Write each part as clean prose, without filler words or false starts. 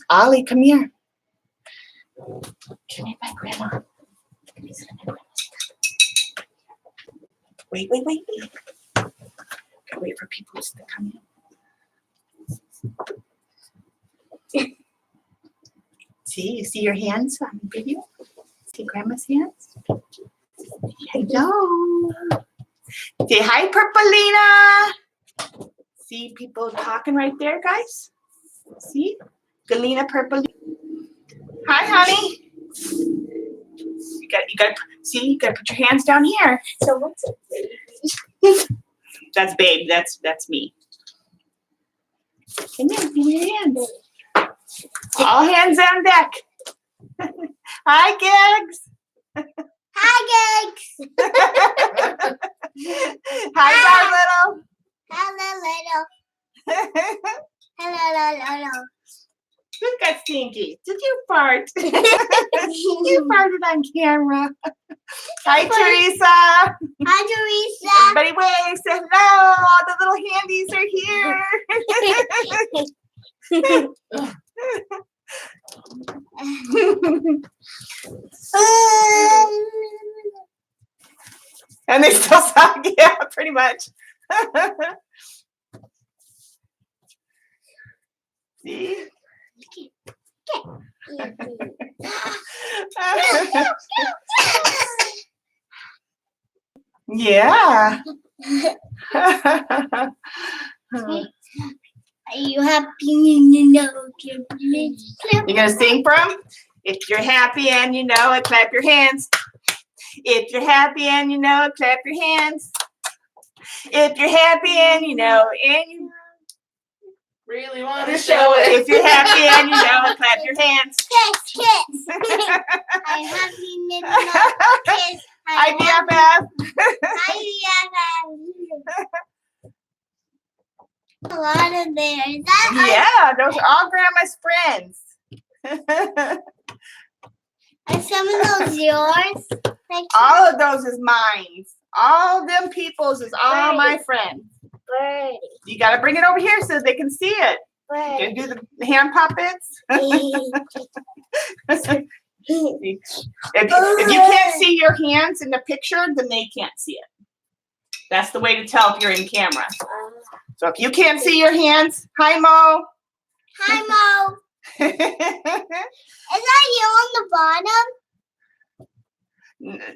Ollie, come here. Come here, my grandma. Wait. Gotta wait for people to come in. See, you see your hands on the video? See grandma's hands? Hello. Say hi, Purpleina. See people talking right there, guys? See? Galena Purpleina. Hi, honey. You gotta put your hands down here. So what's it? That's babe. That's me. Come here, give me your hands. All hands on deck. Hi, Gigs. Hi, Gigs. Hi, Little. Hello. Who got stinky? Did you fart? You farted on camera. Hi, Teresa. Hi, Teresa. Everybody wave. Say hello. All the little handies are here. And they still suck. Yeah, pretty much. See? Yeah. Are you happy and you know You're gonna sing from? If you're happy and you know it, clap your hands. If you're happy and you know it, clap your hands. If you're happy and you know and you really want to show it. If you're happy and you know it, clap your hands. Kiss. I'm happy and you know kiss. Hi, BFF. Hi, a lot of theirs. Yeah, those are all grandma's friends. Are some of those yours? All of those is mine. All of them people's is all my friends. Birdie. You got to bring it over here so they can see it. You can do the hand puppets. If you can't see your hands in the picture, then they can't see it. That's the way to tell if you're in camera. So if you can't see your hands, hi, Mo. Hi, Mo. Is that you on the bottom?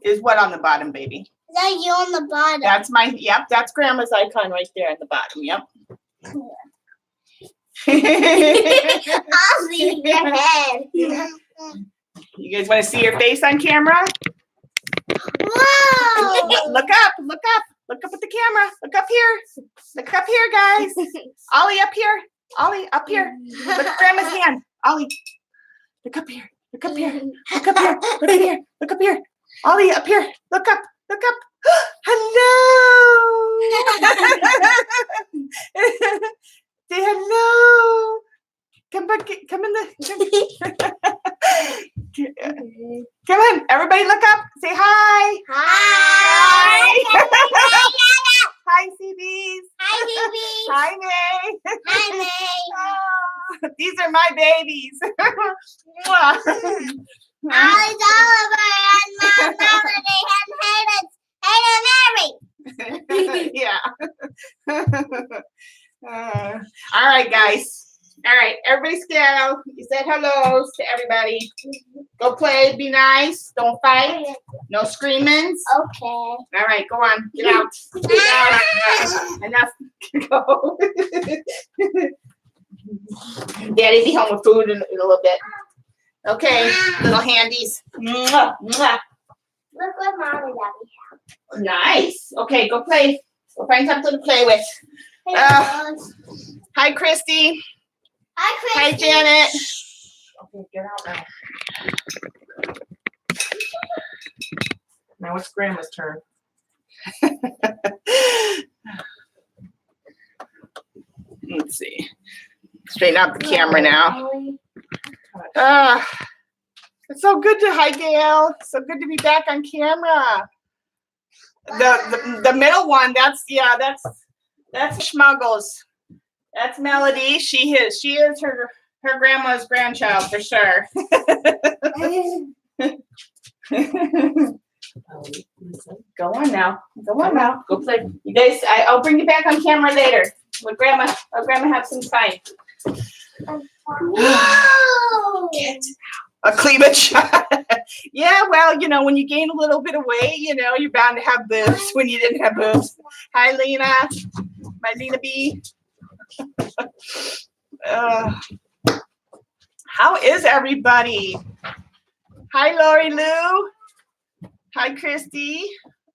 Is what on the bottom, baby? Is that you on the bottom? That's that's grandma's icon right there at the bottom, yep. I'll see your head. You guys want to see your face on camera? Whoa! Look up at the camera. Look up here, guys. Ollie, up here. Look at grandma's hand. Ollie, look up here. Look up here. Ollie, up here. Look up. Hello. Say hello. Come in the. Come on, everybody, look up. Say hi. Hi. Hi, CBs. Hi, baby. Hi, May. Hi, May. Oh, these are my babies. Ollie's Oliver and Melody and Mary. Yeah. All right, guys. All right, everybody stand. You said hellos to everybody. Go play. Be nice. Don't fight. No screaming. Okay. All right, go on. Get out. Enough. Go. Daddy be home with food in a little bit. Okay, little handies. Mwah, mwah. Look what Mom and Daddy have. Nice. Okay, go play. Go find something to play with. Hi, Christy. Hi, Christy. Hi, Janet. Okay, get out now. Now it's Grandma's turn. Let's see. Straighten out the camera now. It's so good to hi, Gail. So good to be back on camera. The middle one, that's Schmuggles. That's Melody. She is her her grandma's grandchild for sure. Go on now. Go on now. Go play. You guys, I'll bring you back on camera later. With grandma, grandma have some time. Whoa! A cleavage. Yeah, well, you know, when you gain a little bit of weight, you know, you're bound to have boobs when you didn't have boobs. Hi, Lena. My Lena B. How is everybody? Hi, Lori Lou. Hi, Christy.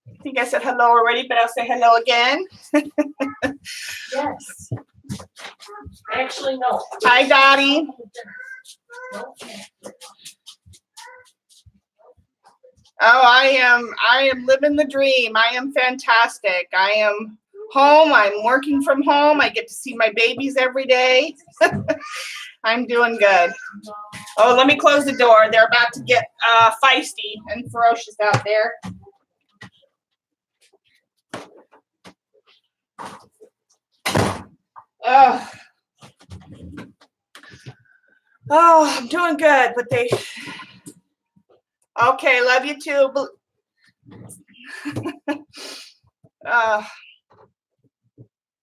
I think I said hello already, but I'll say hello again. Yes. Actually, no. Hi, Dottie. Oh, I am living the dream. I am fantastic. I am home. I'm working from home. I get to see my babies every day. I'm doing good. Oh, let me close the door. They're about to get feisty and ferocious out there. Oh, I'm doing good, but they. Okay, love you too.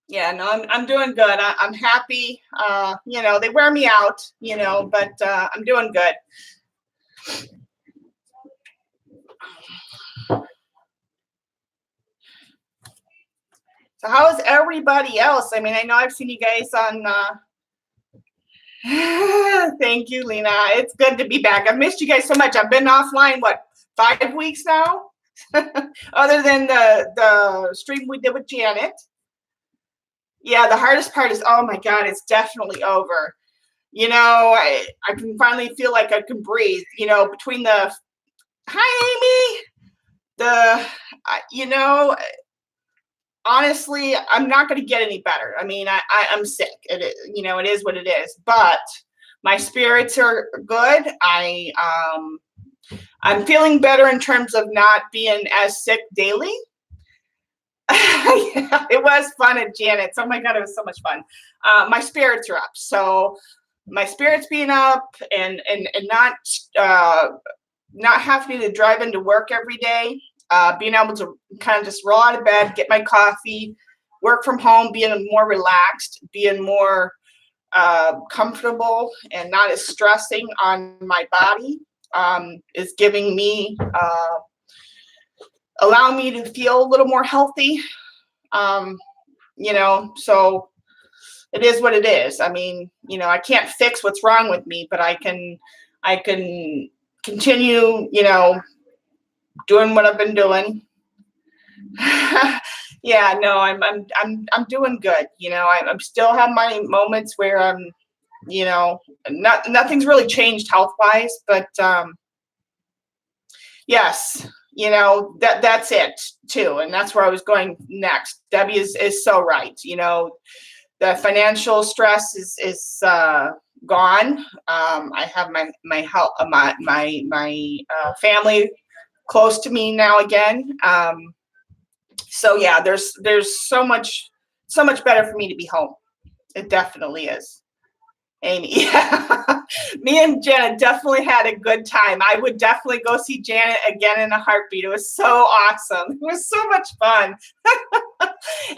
Yeah, no, I'm doing good. I'm happy. You know, they wear me out, you know, but I'm doing good. So how is everybody else? I mean, I know I've seen you guys on thank you, Lena. It's good to be back. I've missed you guys so much. I've been offline, what, 5 weeks now? Other than the stream we did with Janet. Yeah, the hardest part is, oh my God, it's definitely over. You know, I can finally feel like I can breathe, you know, between the, hi, Amy, you know, honestly, I'm not going to get any better. I mean, I'm sick. It is, you know, it is what it is, but my spirits are good. I'm feeling better in terms of not being as sick daily. Yeah, it was fun at Janet's. Oh my God, it was so much fun. My spirits are up. So my spirits being up and not having to drive into work every day, being able to kind of just roll out of bed, get my coffee, work from home, being more relaxed, being more comfortable and not as stressing on my body is giving me allowing me to feel a little more healthy, you know, so it is what it is. I mean, you know, I can't fix what's wrong with me, but I can continue, you know, doing what I've been doing. Yeah, no, I'm doing good. You know, I'm still have my moments where I'm, you know, nothing's really changed health-wise, but yes. You know, that's it too. And that's where I was going next. Debbie is so right. You know, the financial stress is gone. I have my health, my family close to me now again. So yeah, there's so much better for me to be home. It definitely is. Amy, yeah. Me and Janet definitely had a good time. I would definitely go see Janet again in a heartbeat. It was so awesome. It was so much fun.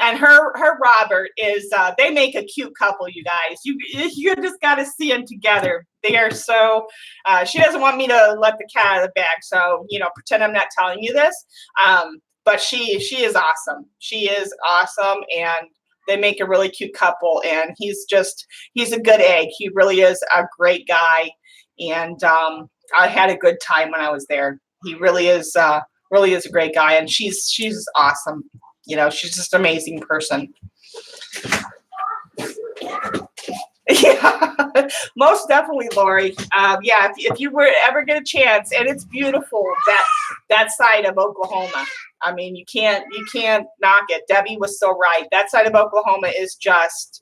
And her Robert is, they make a cute couple, you guys. You just got to see them together. They are so, she doesn't want me to let the cat out of the bag. So, you know, pretend I'm not telling you this. But she is awesome. She is awesome. And they make a really cute couple, and he's a good egg. He really is a great guy, and I had a good time when I was there. He really is a great guy, and she's awesome. You know, she's just an amazing person. Yeah, most definitely, Lori. Yeah, if you were ever get a chance, and it's beautiful that side of Oklahoma. I mean, you can't knock it. Debbie was so right. That side of Oklahoma is just,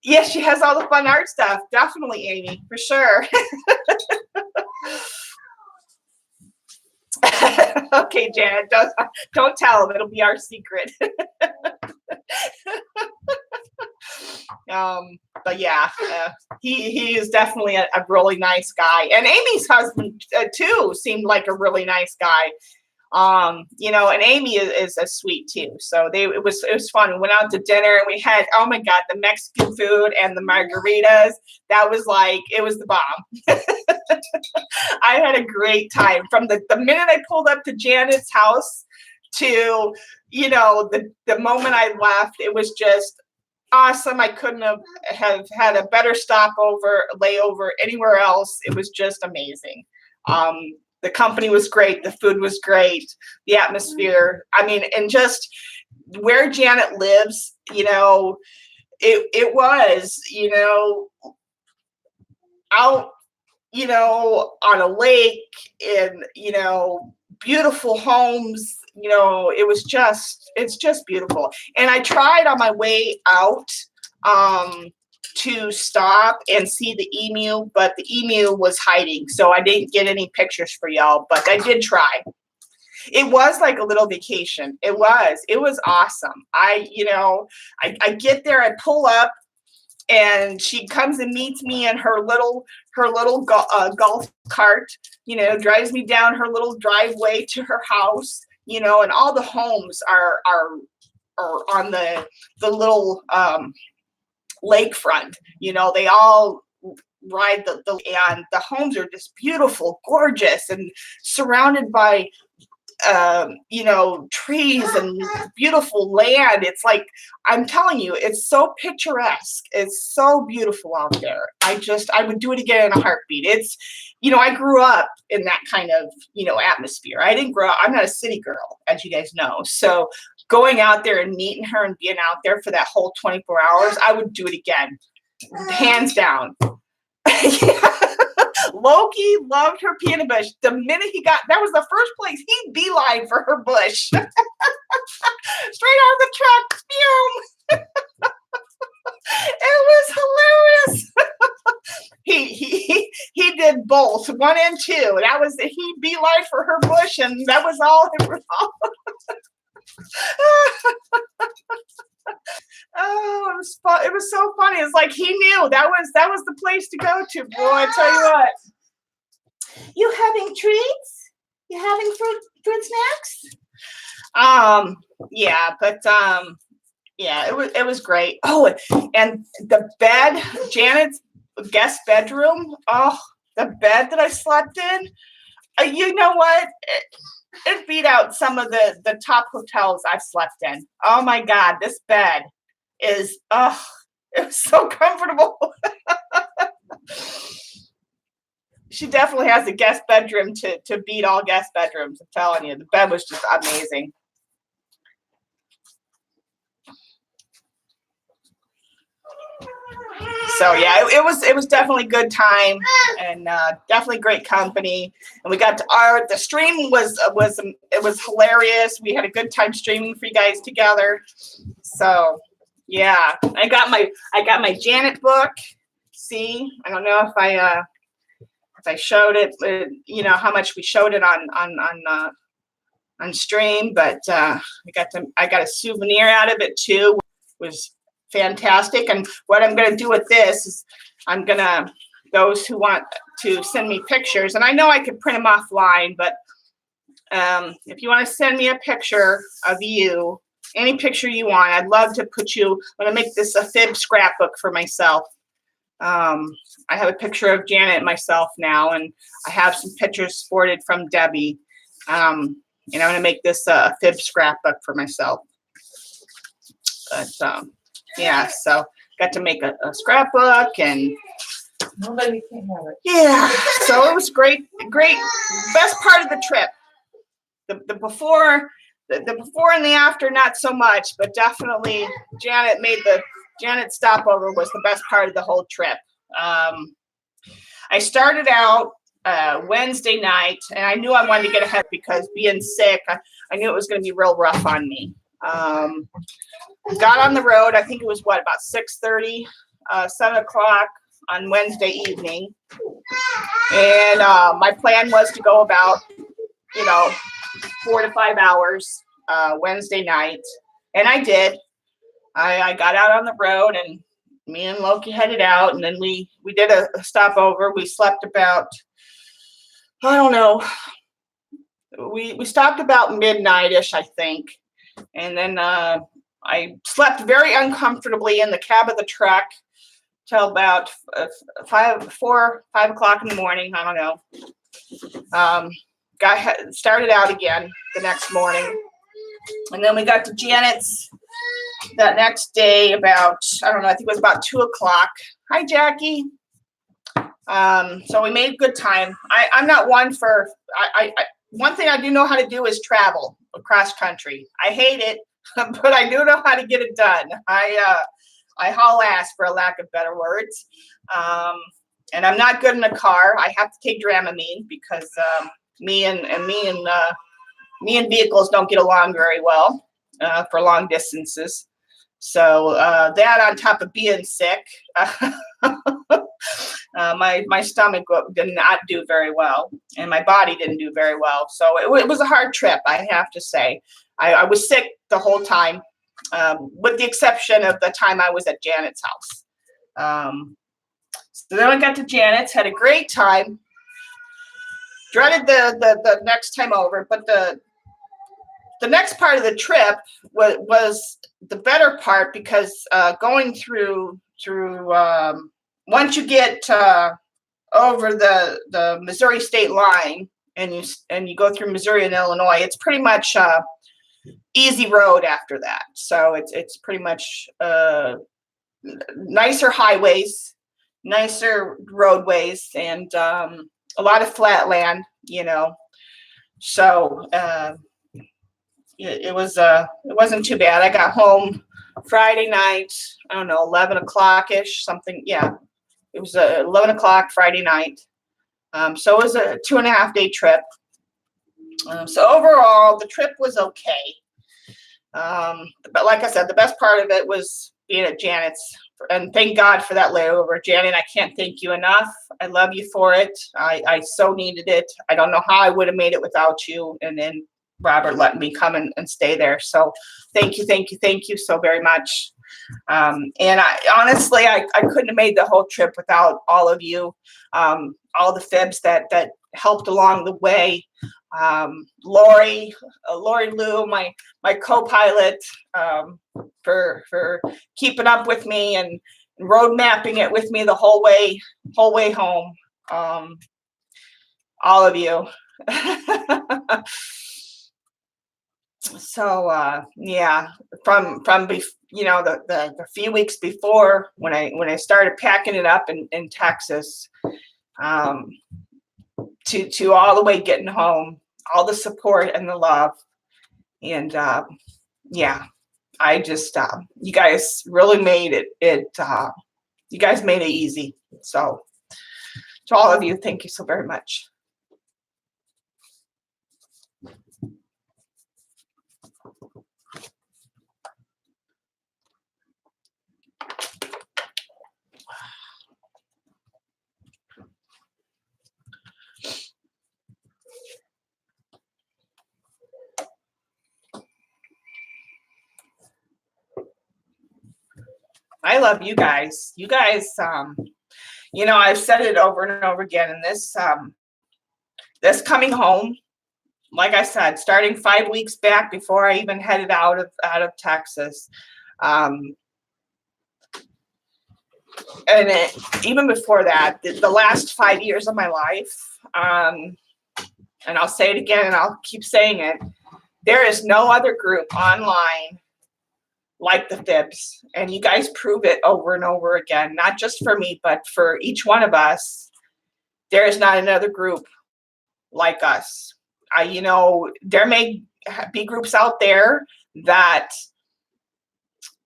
yes, she has all the fun art stuff. Definitely, Amy, for sure. Okay, Janet, don't tell them. It'll be our secret. But yeah, he is definitely a really nice guy. And Amy's husband too seemed like a really nice guy. You know, and Amy is a sweet too. So it was fun. We went out to dinner and we had, oh my God, the Mexican food and the margaritas. That was like, it was the bomb. I had a great time from the minute I pulled up to Janet's house to, you know, the moment I left. It was just awesome. I couldn't have had a better layover anywhere else. It was just amazing. The company was great. The food was great. The atmosphere. I mean, and just where Janet lives, you know, it was, you know, out, you know, on a lake in, you know, beautiful homes. You know, it's just beautiful. And I tried on my way out to stop and see the emu, but the emu was hiding. So I didn't get any pictures for y'all, but I did try. It was like a little vacation. It was awesome. I get there, I pull up, and she comes and meets me in her little golf cart, you know, drives me down her little driveway to her house, you know, and all the homes are on the little lakefront, you know, they all ride and the homes are just beautiful, gorgeous, and surrounded by you know, trees and beautiful land. It's like, I'm telling you, it's so picturesque. It's so beautiful out there. I would do it again in a heartbeat. It's, you know, I grew up in that kind of, you know, atmosphere. I didn't grow up, I'm not a city girl, as you guys know. So going out there and meeting her and being out there for that whole 24 hours, I would do it again, hands down. Yeah. Loki loved her peanut bush. The minute that was the first place he beeline for her bush. Straight out of the truck. Boom. It was hilarious. He did both, 1 and 2. That was he beeline for her bush, and that was all. Oh, it was fun. It was so funny. It's like he knew that was the place to go to. Boy, I tell you what. You having treats? You having fruit snacks? Yeah, but yeah, it was great. Oh, and the bed, Janet's guest bedroom. Oh, the bed that I slept in. You know what? It beat out some of the top hotels I've slept in. Oh my God, this bed is, it was so comfortable. She definitely has a guest bedroom to beat all guest bedrooms. I'm telling you, the bed was just amazing. So yeah, it was definitely a good time, and definitely great company. And we got to the stream was hilarious. We had a good time streaming for you guys together. So yeah, I got my Janet book. See, I don't know if I showed it, you know, how much we showed it on stream, but I got a souvenir out of it too. It was fantastic. And what I'm going to do with this is those who want to send me pictures, and I know I could print them offline, but if you want to send me a picture of you, any picture you want, I'd love to put you, I'm going to make this a fib scrapbook for myself. I have a picture of Janet and myself now, and I have some pictures sported from Debbie. And I'm going to make this a fib scrapbook for myself. But yeah, so got to make a scrapbook, and Nobody can have it. yeah, so it was great. Best part of the trip. The before and the after, not so much, but definitely Janet's stopover was the best part of the whole trip. I started out Wednesday night, and I knew I wanted to get ahead because being sick, I knew it was going to be real rough on me. Got on the road, I think it was about 6:30, 7 o'clock on Wednesday evening. And my plan was to go about, 4 to 5 hours Wednesday night. And I did. I got out on the road, and me and Loki headed out, and then we did a stopover. We slept about, I don't know, we stopped about midnight-ish, I think. And then I slept very uncomfortably in the cab of the truck till about 5 o'clock in the morning. I don't know. Started out again the next morning. And then we got to Janet's that next day about, I don't know, I think it was about 2 o'clock. Hi, Jackie. So we made good time. I'm not one for, one thing I do know how to do is travel across country. I hate it, but I do know how to get it done. I haul ass, for a lack of better words. And I'm not good in a car. I have to take Dramamine because me and vehicles don't get along very well for long distances. So that on top of being sick, my stomach did not do very well, and my body didn't do very well. So it was a hard trip, I have to say. I was sick the whole time, with the exception of the time I was at Janet's house. So then I got to Janet's, had a great time. Dreaded the next time over, but the next part of the trip was the better part, because going through once you get over the Missouri state line and you go through Missouri and Illinois, it's pretty much easy road after that. So it's pretty much nicer highways, nicer roadways, and a lot of flat land, So it wasn't too bad. I got home Friday night, I don't know, 11 o'clock-ish, something. Yeah, it was 11 o'clock Friday night. So it was a 2.5-day trip. So overall, the trip was okay. But like I said, the best part of it was being at Janet's. And thank God for that layover. Janet, I can't thank you enough. I love you for it. I so needed it. I don't know how I would have made it without you. And then Robert letting me come and stay there. So thank you so very much. And I honestly, I couldn't have made the whole trip without all of you, all the fibs that helped along the way. Lori Lou, my co-pilot, for keeping up with me and road mapping it with me the whole way home. All of you. So yeah, from the few weeks before when I started packing it up in Texas, to all the way getting home, all the support and the love, and yeah, I just you guys really made it. You guys made it easy. So to all of you, thank you so very much. I love you guys. You guys, I've said it over and over again. And this coming home, like I said, starting 5 weeks back before I even headed out of Texas, and even before that, the last 5 years of my life, and I'll say it again, and I'll keep saying it. There is no other group online like the Fibs, and you guys prove it over and over again, not just for me, but for each one of us. There is not another group like us. There may be groups out there that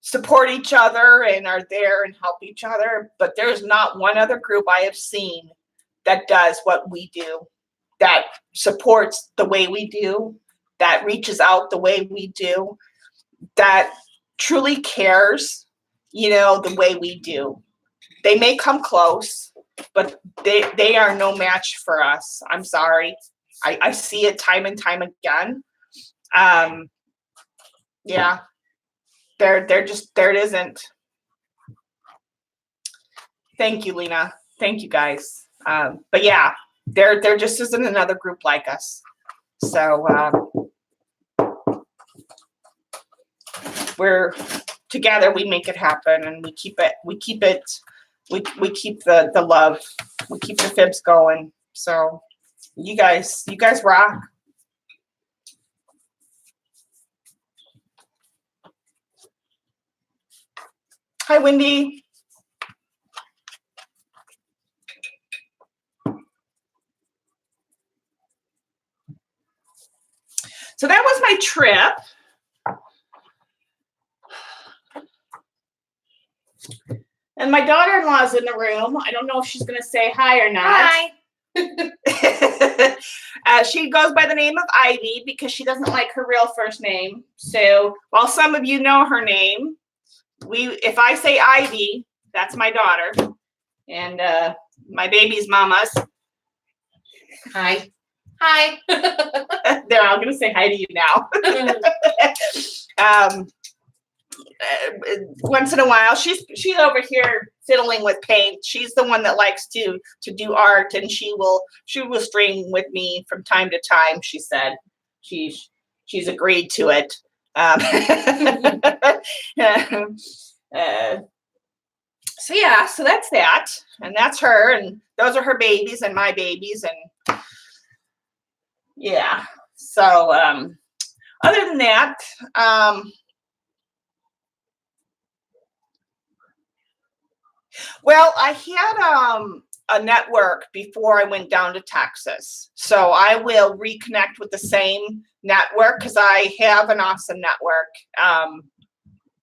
support each other and are there and help each other, but there's not one other group I have seen that does what we do, that supports the way we do, that reaches out the way we do, that truly cares, the way we do. They may come close, but they are no match for us. I'm sorry. I see it time and time again. Yeah, there it isn't. Thank you, Lena. Thank you, guys. But yeah, there just isn't another group like us. So we're together. We make it happen, and we keep the love. We keep the fibs going. So you guys rock. Hi, Wendy. So that was my trip. And my daughter-in-law is in the room. I don't know if she's going to say hi or not. Hi. She goes by the name of Ivy because she doesn't like her real first name. So while some of you know her name, if I say Ivy, that's my daughter. And my baby's mama's. Hi. Hi. There, I'm going to say hi to you now. Once in a while, she's over here fiddling with paint. She's the one that likes to do art, and she will stream with me from time to time. She said she's agreed to it. So yeah, so that's that, and that's her, and those are her babies and my babies, and yeah. So other than that, well, I had a network before I went down to Texas, so I will reconnect with the same network because I have an awesome network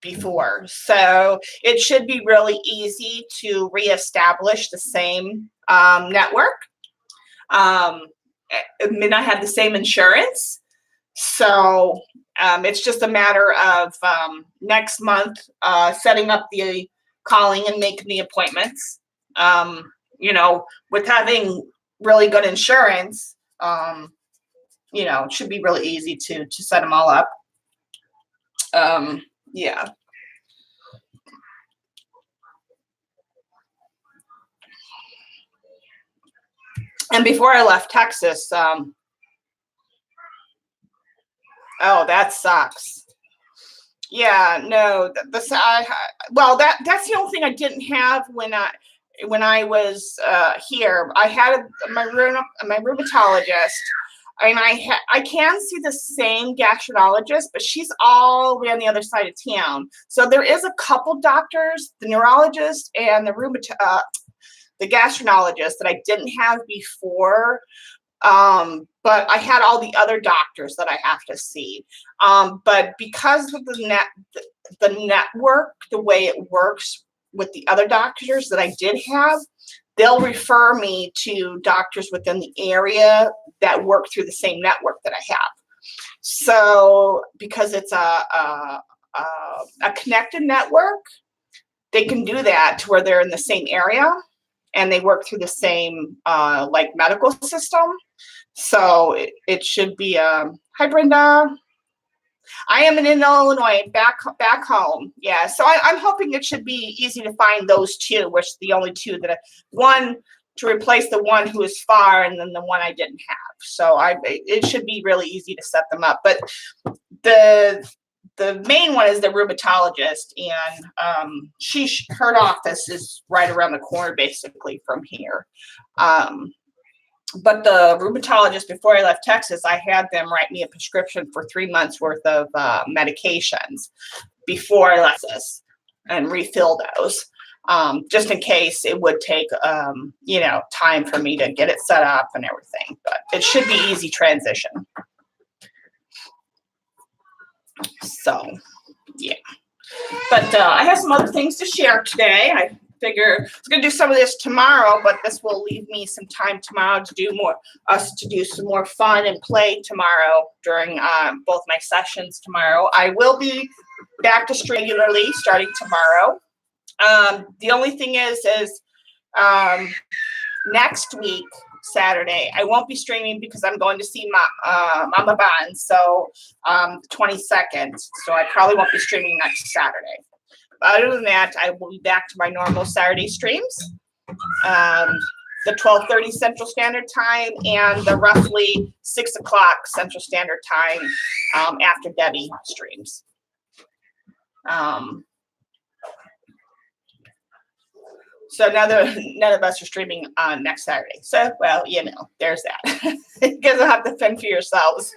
before, so it should be really easy to reestablish the same network. I mean, I have the same insurance, so it's just a matter of next month setting up the calling and making the appointments. You know, with having really good insurance, you know, it should be really easy to set them all up. Yeah. And before I left Texas, oh, that sucks. Yeah, no, well, that's the only thing I didn't have when I was here. I had my rheumatologist. I mean, I can see the same gastroenterologist, but she's all the way on the other side of town. So there is a couple doctors, the neurologist and the gastroenterologist that I didn't have before. But I had all the other doctors that I have to see. But because of the network, the way it works with the other doctors that I did have, they'll refer me to doctors within the area that work through the same network that I have. So because it's a connected network, they can do that to where they're in the same area and they work through the same like medical system. So it should be hi Brenda. I am in Illinois, back home. Yeah, so I'm hoping it should be easy to find those two, which the only two that one to replace the one who is far, and then the one I didn't have. So it should be really easy to set them up. But the main one is the rheumatologist, and her office is right around the corner, basically from here. But the rheumatologist, before I left Texas, I had them write me a prescription for 3 months worth of medications before I left this and refill those, just in case it would take, you know, time for me to get it set up and everything. But it should be easy transition. So, yeah. But I have some other things to share today. I figure I was going to do some of this tomorrow, but this will leave me some time tomorrow to do some more fun and play tomorrow during both my sessions tomorrow. I will be back to stream regularly starting tomorrow. The only thing is next week, Saturday, I won't be streaming because I'm going to see Mama Bond, so 22nd. So I probably won't be streaming next Saturday. Other than that, I will be back to my normal Saturday streams. the 12:30 Central Standard Time and the roughly 6 o'clock Central Standard Time after Debbie streams. So none of us are streaming on next Saturday. So, well, there's that. You guys will have to fend for yourselves.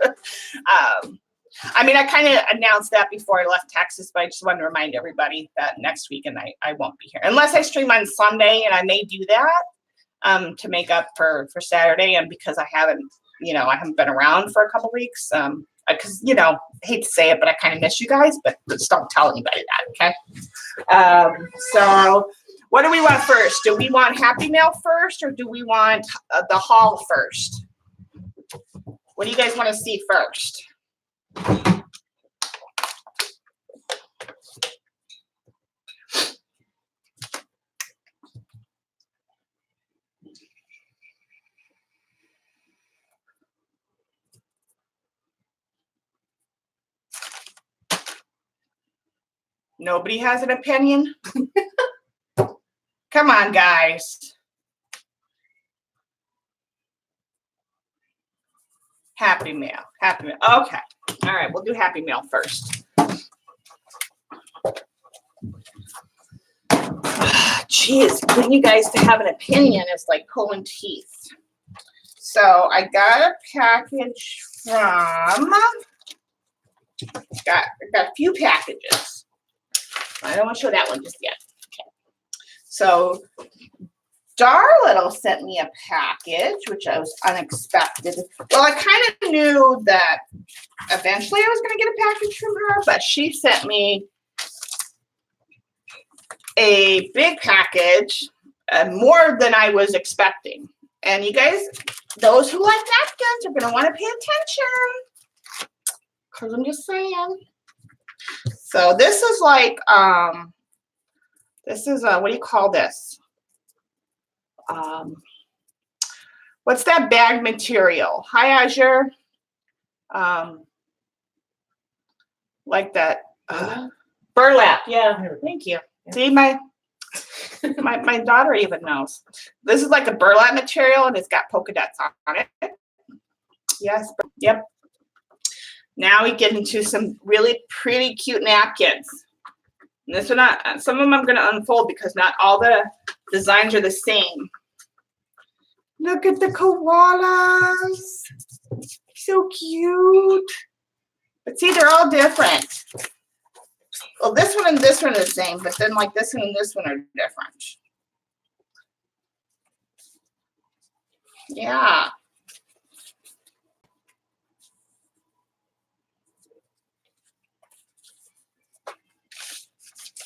I mean, I kind of announced that before I left Texas, but I just wanted to remind everybody that next week and I won't be here. Unless I stream on Sunday, and I may do that to make up for Saturday. And because I haven't been around for a couple weeks, because, I hate to say it, but I kind of miss you guys, but just don't tell anybody that, okay? So what do we want first? Do we want Happy Mail first, or do we want the haul first? What do you guys want to see first? Nobody has an opinion? Come on, guys. Happy Mail. Happy Mail. Okay. All right. We'll do Happy Mail first. Jeez, getting you guys to have an opinion is like pulling teeth. So I got a package from. Got a few packages. I don't want to show that one just yet. Okay. So Darlittle sent me a package, which I was unexpected. Well, I kind of knew that eventually I was going to get a package from her, but she sent me a big package, more than I was expecting. And you guys, those who like napkins are going to want to pay attention, because I'm just saying. So this is like, what do you call this? What's that bag material? Hi, Azure. Like that. Burlap. Yeah. Thank you. See, my daughter even knows. This is like a burlap material, and it's got polka dots on it. Yes. Yep. Now we get into some really pretty cute napkins. And this one, some of them I'm going to unfold because not all the designs are the same. Look at the koalas. So cute. But see, they're all different. Well, this one and this one are the same, but then like this one and this one are different. Yeah.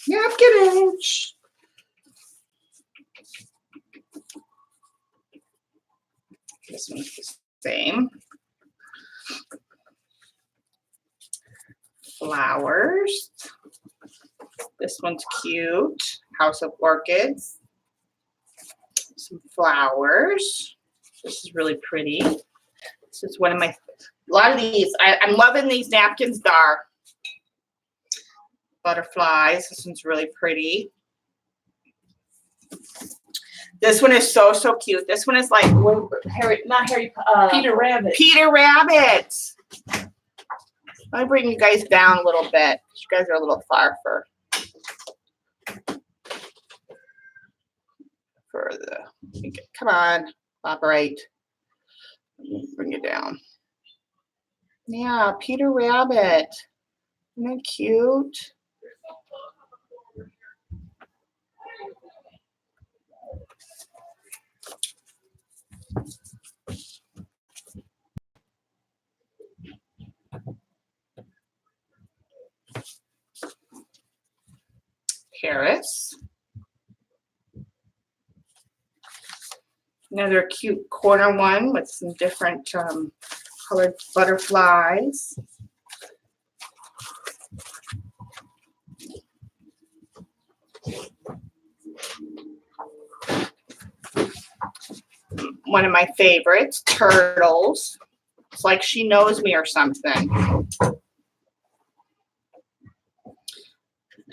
Napkin inch. This one's the same. Flowers. This one's cute. House of Orchids. Some flowers. This is really pretty. This is one of my, a lot of these. I'm loving these napkins, Dar. Butterflies. This one's really pretty. This one is so cute. This one is like Peter Rabbit. Peter Rabbit. Let me bring you guys down a little bit. You guys are a little far for the. Come on, operate. Bring it down. Yeah, Peter Rabbit. Isn't that cute? Paris. Another cute corner one with some different colored butterflies. One of my favorites, turtles. It's like she knows me or something.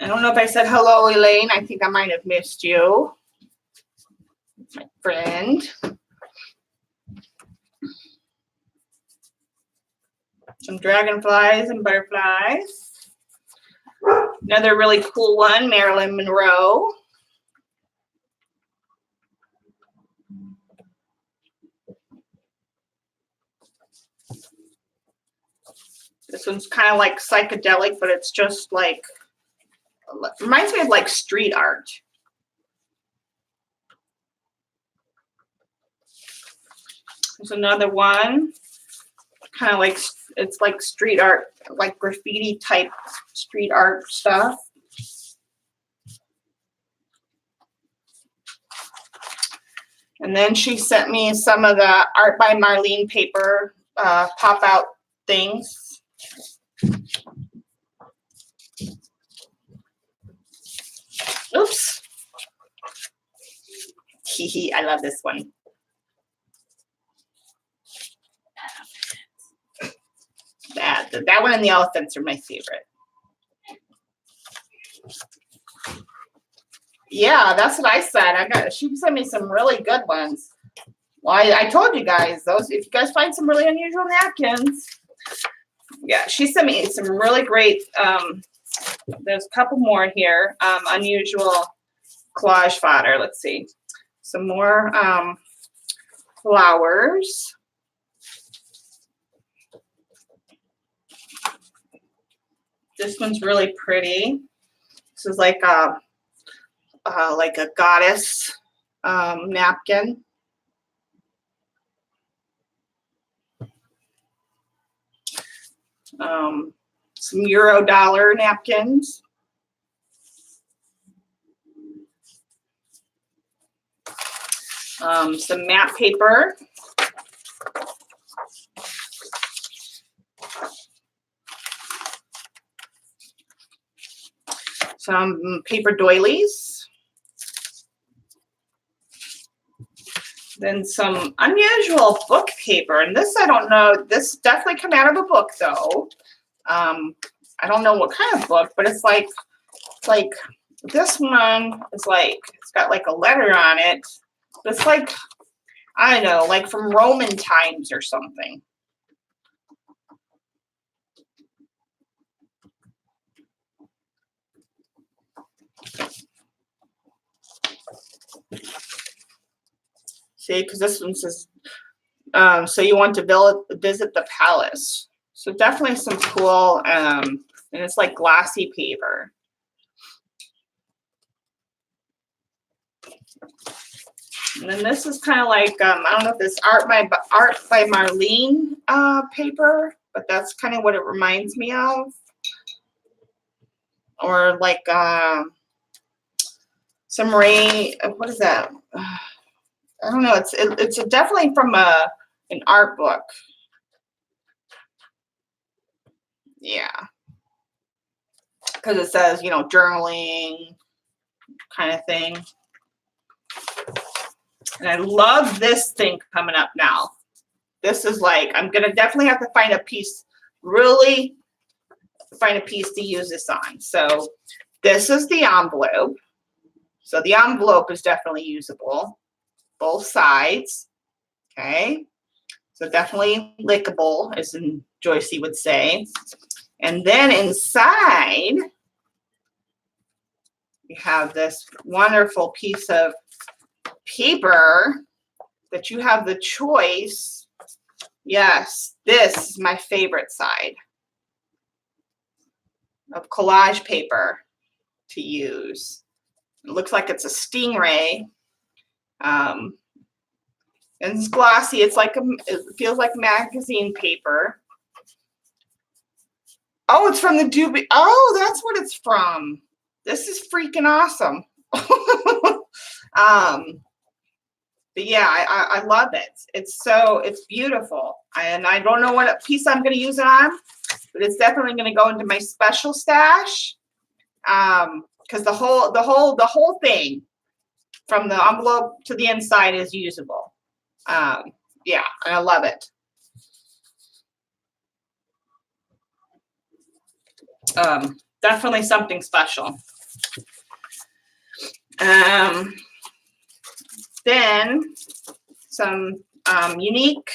I don't know if I said hello, Elaine. I think I might have missed you. friend. Some dragonflies and butterflies. Another really cool one, Marilyn Monroe. This one's kind of like psychedelic, but it's just like, reminds me of like street art. There's another one, kind of like, it's like street art, like graffiti type street art stuff. And then she sent me some of the Art by Marlene paper pop out things. Oops. Hee, I love this one. That one and the elephants are my favorite. Yeah, that's what I said. She sent me some really good ones. Well, I told you guys those. If you guys find some really unusual napkins, yeah, she sent me some really great. There's a couple more here. Unusual collage fodder. Let's see, some more flowers. This one's really pretty. This is like a goddess napkin. Some Eurodollar napkins. Some matte paper. Some paper doilies. Then some unusual book paper. And this, I don't know, this definitely come out of a book though. I don't know what kind of book, but it's like this one is like, it's got like a letter on it. It's like, I don't know, like from Roman times or something. See, because this one says, so you want to visit the palace. So definitely some cool, and it's like glossy paper. And then this is kind of like, I don't know if this Art by Marlene paper, but that's kind of what it reminds me of. Or like some Ray, what is that? I don't know. It's definitely from an art book. Yeah, because it says, you know, journaling kind of thing. And I love this thing coming up now. This is like, I'm gonna definitely have to find a piece, really find a piece to use this on. So this is the envelope. So the envelope is definitely usable. Both sides, okay? So definitely lickable, as Joycey would say. And then inside, you have this wonderful piece of paper that you have the choice. Yes, this is my favorite side of collage paper to use. It looks like it's a stingray. And it's glossy. It's like it feels like magazine paper. Oh, it's from the Doobie. Oh, that's what it's from. This is freaking awesome. But yeah, I love it. It's beautiful. And I don't know what piece I'm going to use it on, but it's definitely going to go into my special stash. Because the whole thing, from the envelope to the inside, is usable. Yeah, and I love it. Definitely something special. Then some unique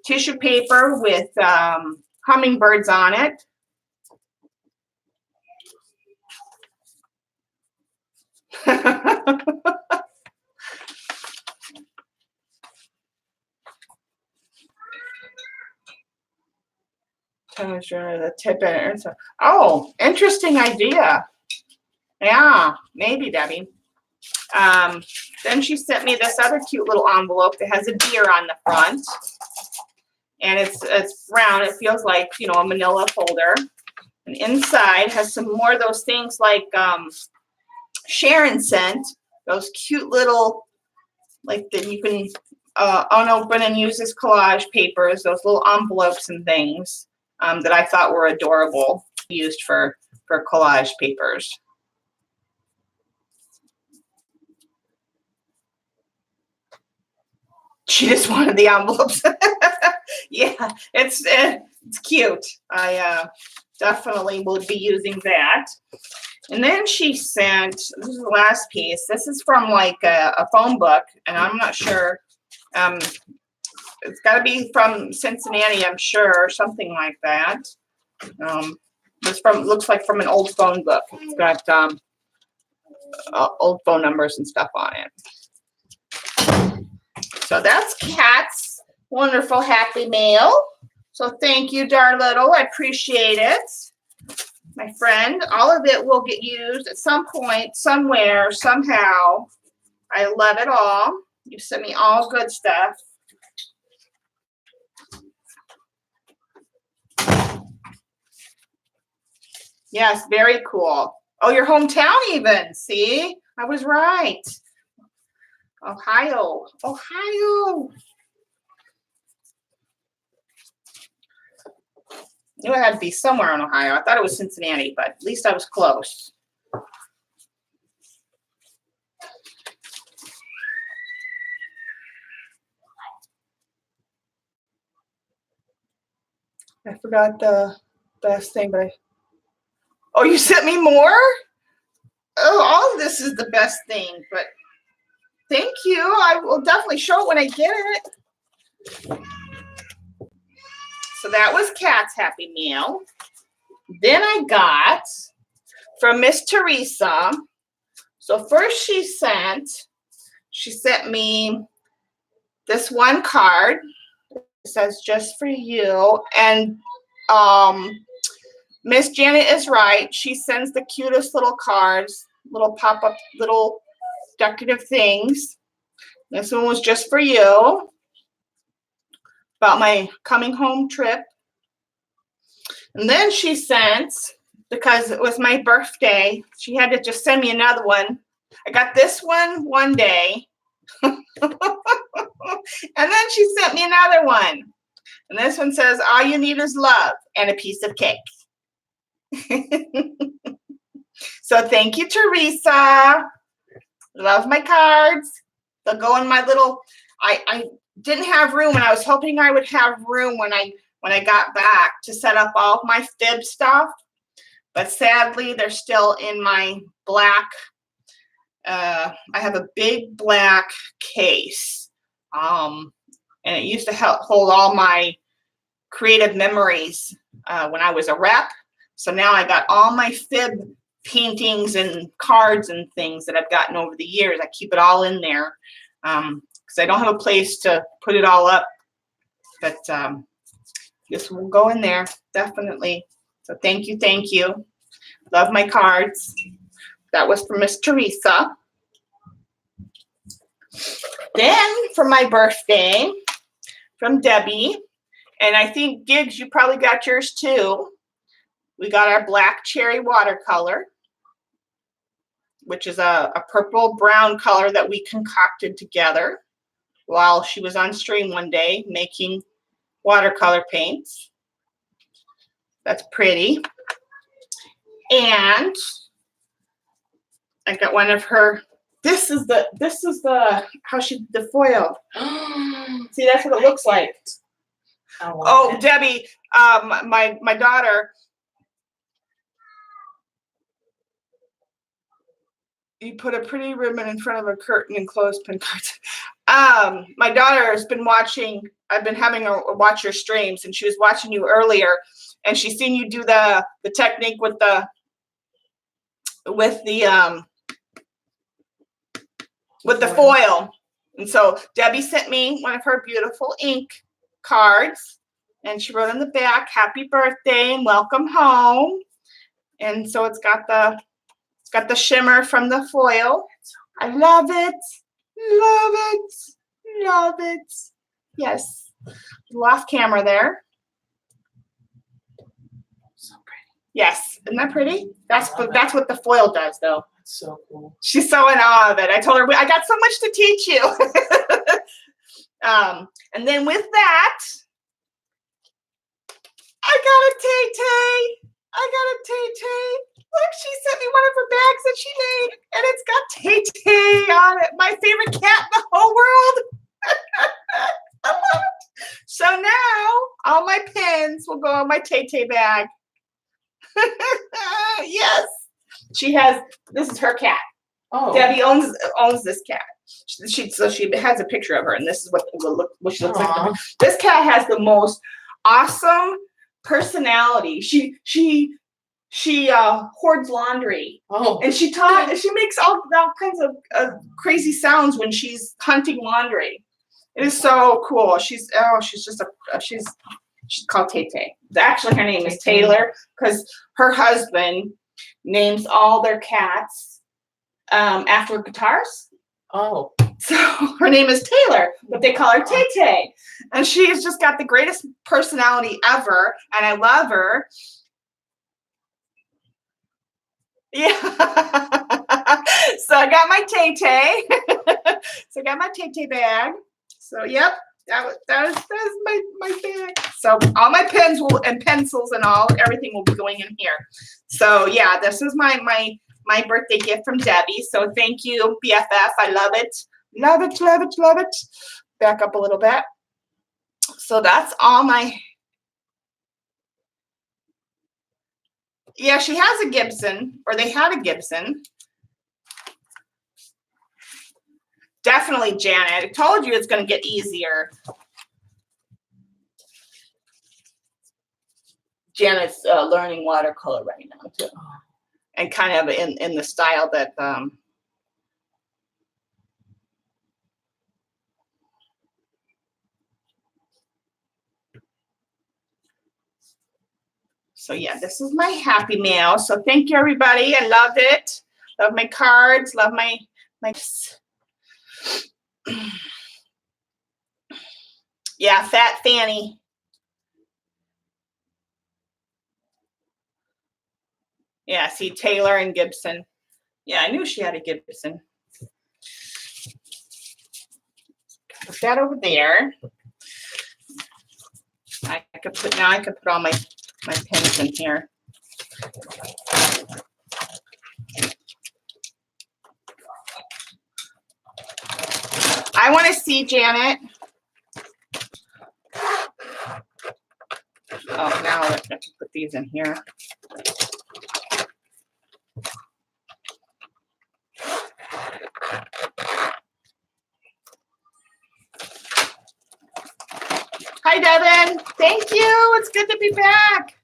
tissue paper with hummingbirds on it. The tip in it. Oh, interesting idea. Yeah, maybe, Debbie. Then she sent me this other cute little envelope that has a deer on the front. And it's round. It feels like, you know, a manila folder. And inside has some more of those things like Sharon sent. Those cute little, like that you can unopen and use as collage papers. Those little envelopes and things that I thought were adorable. Used for collage papers. She just wanted the envelopes. Yeah, it's cute. I definitely will be using that. And then she sent, this is the last piece. This is from like a phone book, and I'm not sure. It's got to be from Cincinnati, I'm sure, or something like that. It's from, looks like from an old phone book. It's got old phone numbers and stuff on it. So that's Kat's wonderful happy mail. So thank you, Darlittle. I appreciate it. My friend, all of it will get used at some point, somewhere, somehow. I love it all. You sent me all good stuff. Yes, very cool. Oh, your hometown even. See, I was right. Ohio. Knew it had to be somewhere in Ohio. I thought it was Cincinnati, but at least I was close. I forgot the best thing, but oh, you sent me more? Oh, all of this is the best thing, but thank you. I will definitely show it when I get it. So that was Kat's happy meal. Then I got from Miss Teresa. So first she sent me this one card. It says just for you. And Miss Janet is right. She sends the cutest little cards, little pop-up, little decorative things. This one was just for you. About my coming home trip. And then she sent, because it was my birthday, she had to just send me another one. I got this one day. And then she sent me another one. And this one says, all you need is love and a piece of cake. So thank you, Teresa. Love my cards. They'll go in my little, I didn't have room, and I was hoping I would have room when I got back to set up all of my fib stuff. But sadly, they're still in my black, I have a big black case. And it used to hold all my creative memories when I was a rep. So now I got all my fib paintings and cards and things that I've gotten over the years. I keep it all in there. Because I don't have a place to put it all up, but this will go in there, definitely. So thank you. Love my cards. That was from Miss Teresa. Then for my birthday, from Debbie, and I think Gigs, you probably got yours too. We got our black cherry watercolor, which is a purple brown color that we concocted together while she was on stream one day making watercolor paints. That's pretty. And I got one of her, this is the foil. See, that's what it looks like. Oh, Debbie, my daughter, You put a pretty ribbon in front of a curtain and clothespin cards. My daughter has been watching. I've been having her watch your streams, and she was watching you earlier, and she's seen you do the technique with the foil. And so Debbie sent me one of her beautiful ink cards, and she wrote on the back, "Happy birthday and welcome home." And so it's got the shimmer from the foil. I love it. Love it. Love it. Yes. Off camera there. So pretty. Yes. Isn't that pretty? That's what the foil does, though. That's so cool. She's so in awe of it. I told her, I got so much to teach you. And then with that, I got a Tay-Tay. Look, she sent me one of her bags that she made, and it's got Tay-Tay on it. My favorite cat in the whole world. I love it. So now all my pins will go in my Tay-Tay bag. Yes. This is her cat. Oh. Debbie owns this cat. She has a picture of her, and this is what she looks like. This cat has the most awesome personality. She hoards laundry. Oh. And she makes all kinds of crazy sounds when she's hunting laundry. It is so cool. She's called Tay-Tay. Actually, her name is Taylor because her husband names all their cats after guitars. Oh. So her name is Taylor, but they call her Tay-Tay. And she has just got the greatest personality ever, and I love her. Yeah. So I got my Tay-Tay. So I got my Tay-Tay bag. So yep, that was my bag. So all my pens and pencils and everything will be going in here. So yeah, this is my birthday gift from Debbie. So thank you, BFF. I love it. Love it, love it, love it. Back up a little bit. So that's all my. Yeah, she has a Gibson, or they had a Gibson. Definitely, Janet. I told you it's going to get easier. Janet's learning watercolor right now, too. And kind of in the style that so yeah, this is my Happy Mail. So thank you, everybody. I love it. Love my cards. Love my yeah, Fat Fanny. Yeah, see, Taylor and Gibson. Yeah, I knew she had a Gibson. Put that over there. I could put all my pins in here. I want to see Janet. Oh, now I have to put these in here. Hi, Devin. Thank you. It's good to be back.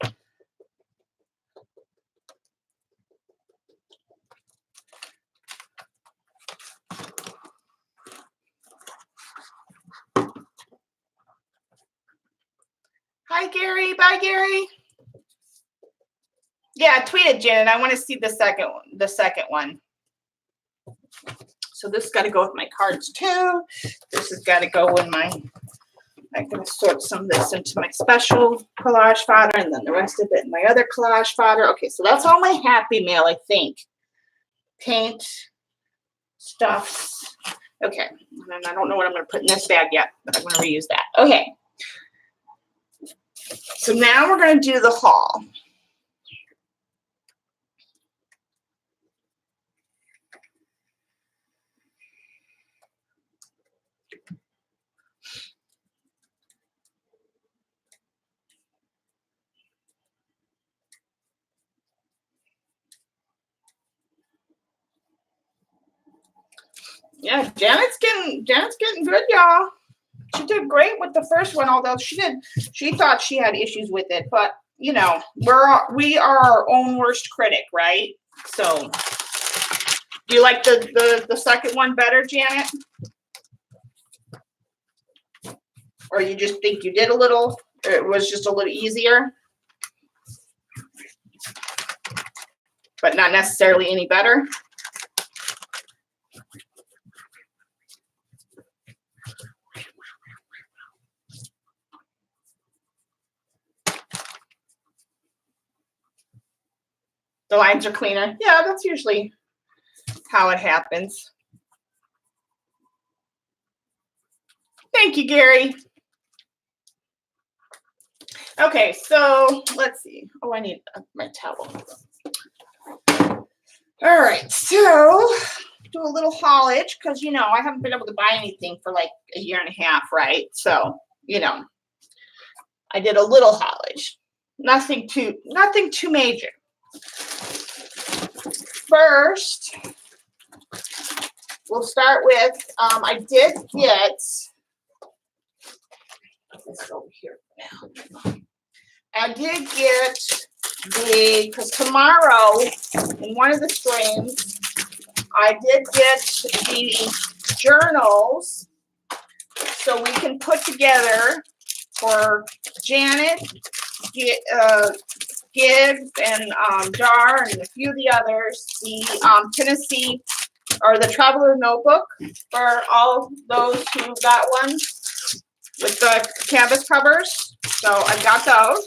Hi, Gary. Bye, Gary. Yeah, tweet it, Janet. I want to see the second one. So this has got to go with my cards too. This has got to go in my. I'm going to sort some of this into my special collage fodder, and then the rest of it in my other collage fodder. Okay, so that's all my Happy Mail, I think. Paint, stuffs. Okay, and I don't know what I'm going to put in this bag yet, but I'm going to reuse that. Okay. So now we're going to do the haul. Yeah, Janet's getting good, y'all. She did great with the first one, although she thought she had issues with it, but you know, we are our own worst critic, right? So do you like the second one better, Janet? Or you just think you did a little, or it was just a little easier? But not necessarily any better? The lines are cleaner. Yeah, that's usually how it happens. Thank you, Gary. Okay, so let's see. Oh, I need my towel. All right, so do a little haulage because, you know, I haven't been able to buy anything for like a year and a half, right? So, you know, I did a little haulage. Nothing too major. First, we'll start with, I did get, this over here now. I did get because tomorrow in one of the streams, I did get the journals so we can put together for Janet, Gibbs, and Dar, and a few of the others, the Tennessee, or the Traveler Notebook for all those who got one with the canvas covers. So I got those.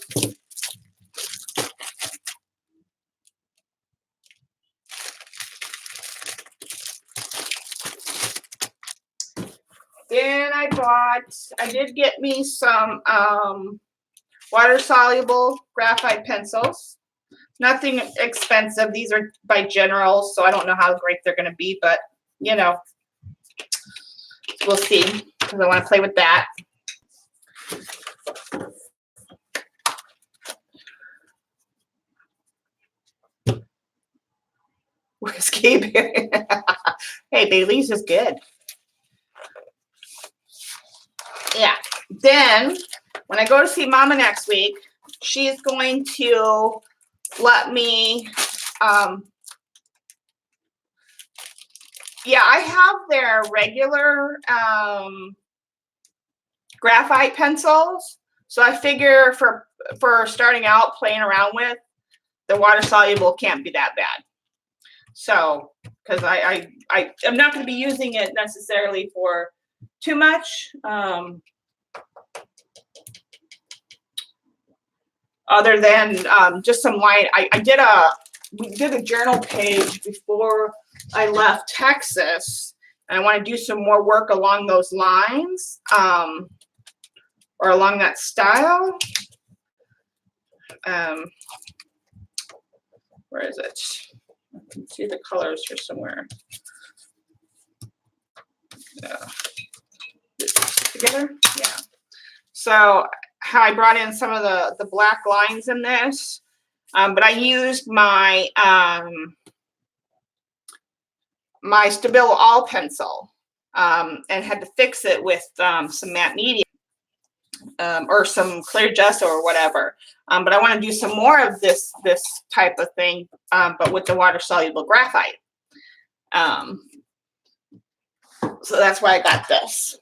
Then I did get me some water-soluble graphite pencils. Nothing expensive. These are by General, so I don't know how great they're going to be, but, you know, we'll see, because I want to play with that. Whiskey. Hey, Bailey's is good. Yeah. Then, when I go to see Mama next week, she's going to let me, yeah, I have their regular graphite pencils. So I figure for starting out playing around with, the water soluble can't be that bad. So, because I'm not going to be using it necessarily for too much. Other than just some line, we did a journal page before I left Texas, and I want to do some more work along those lines, or along that style. Where is it? I can see the colors here somewhere. Together, yeah. So how I brought in some of the black lines in this, but I used my my Stabilo All pencil and had to fix it with some matte medium or some clear gesso or whatever. But I want to do some more of this type of thing, but with the water soluble graphite. So that's why I got this.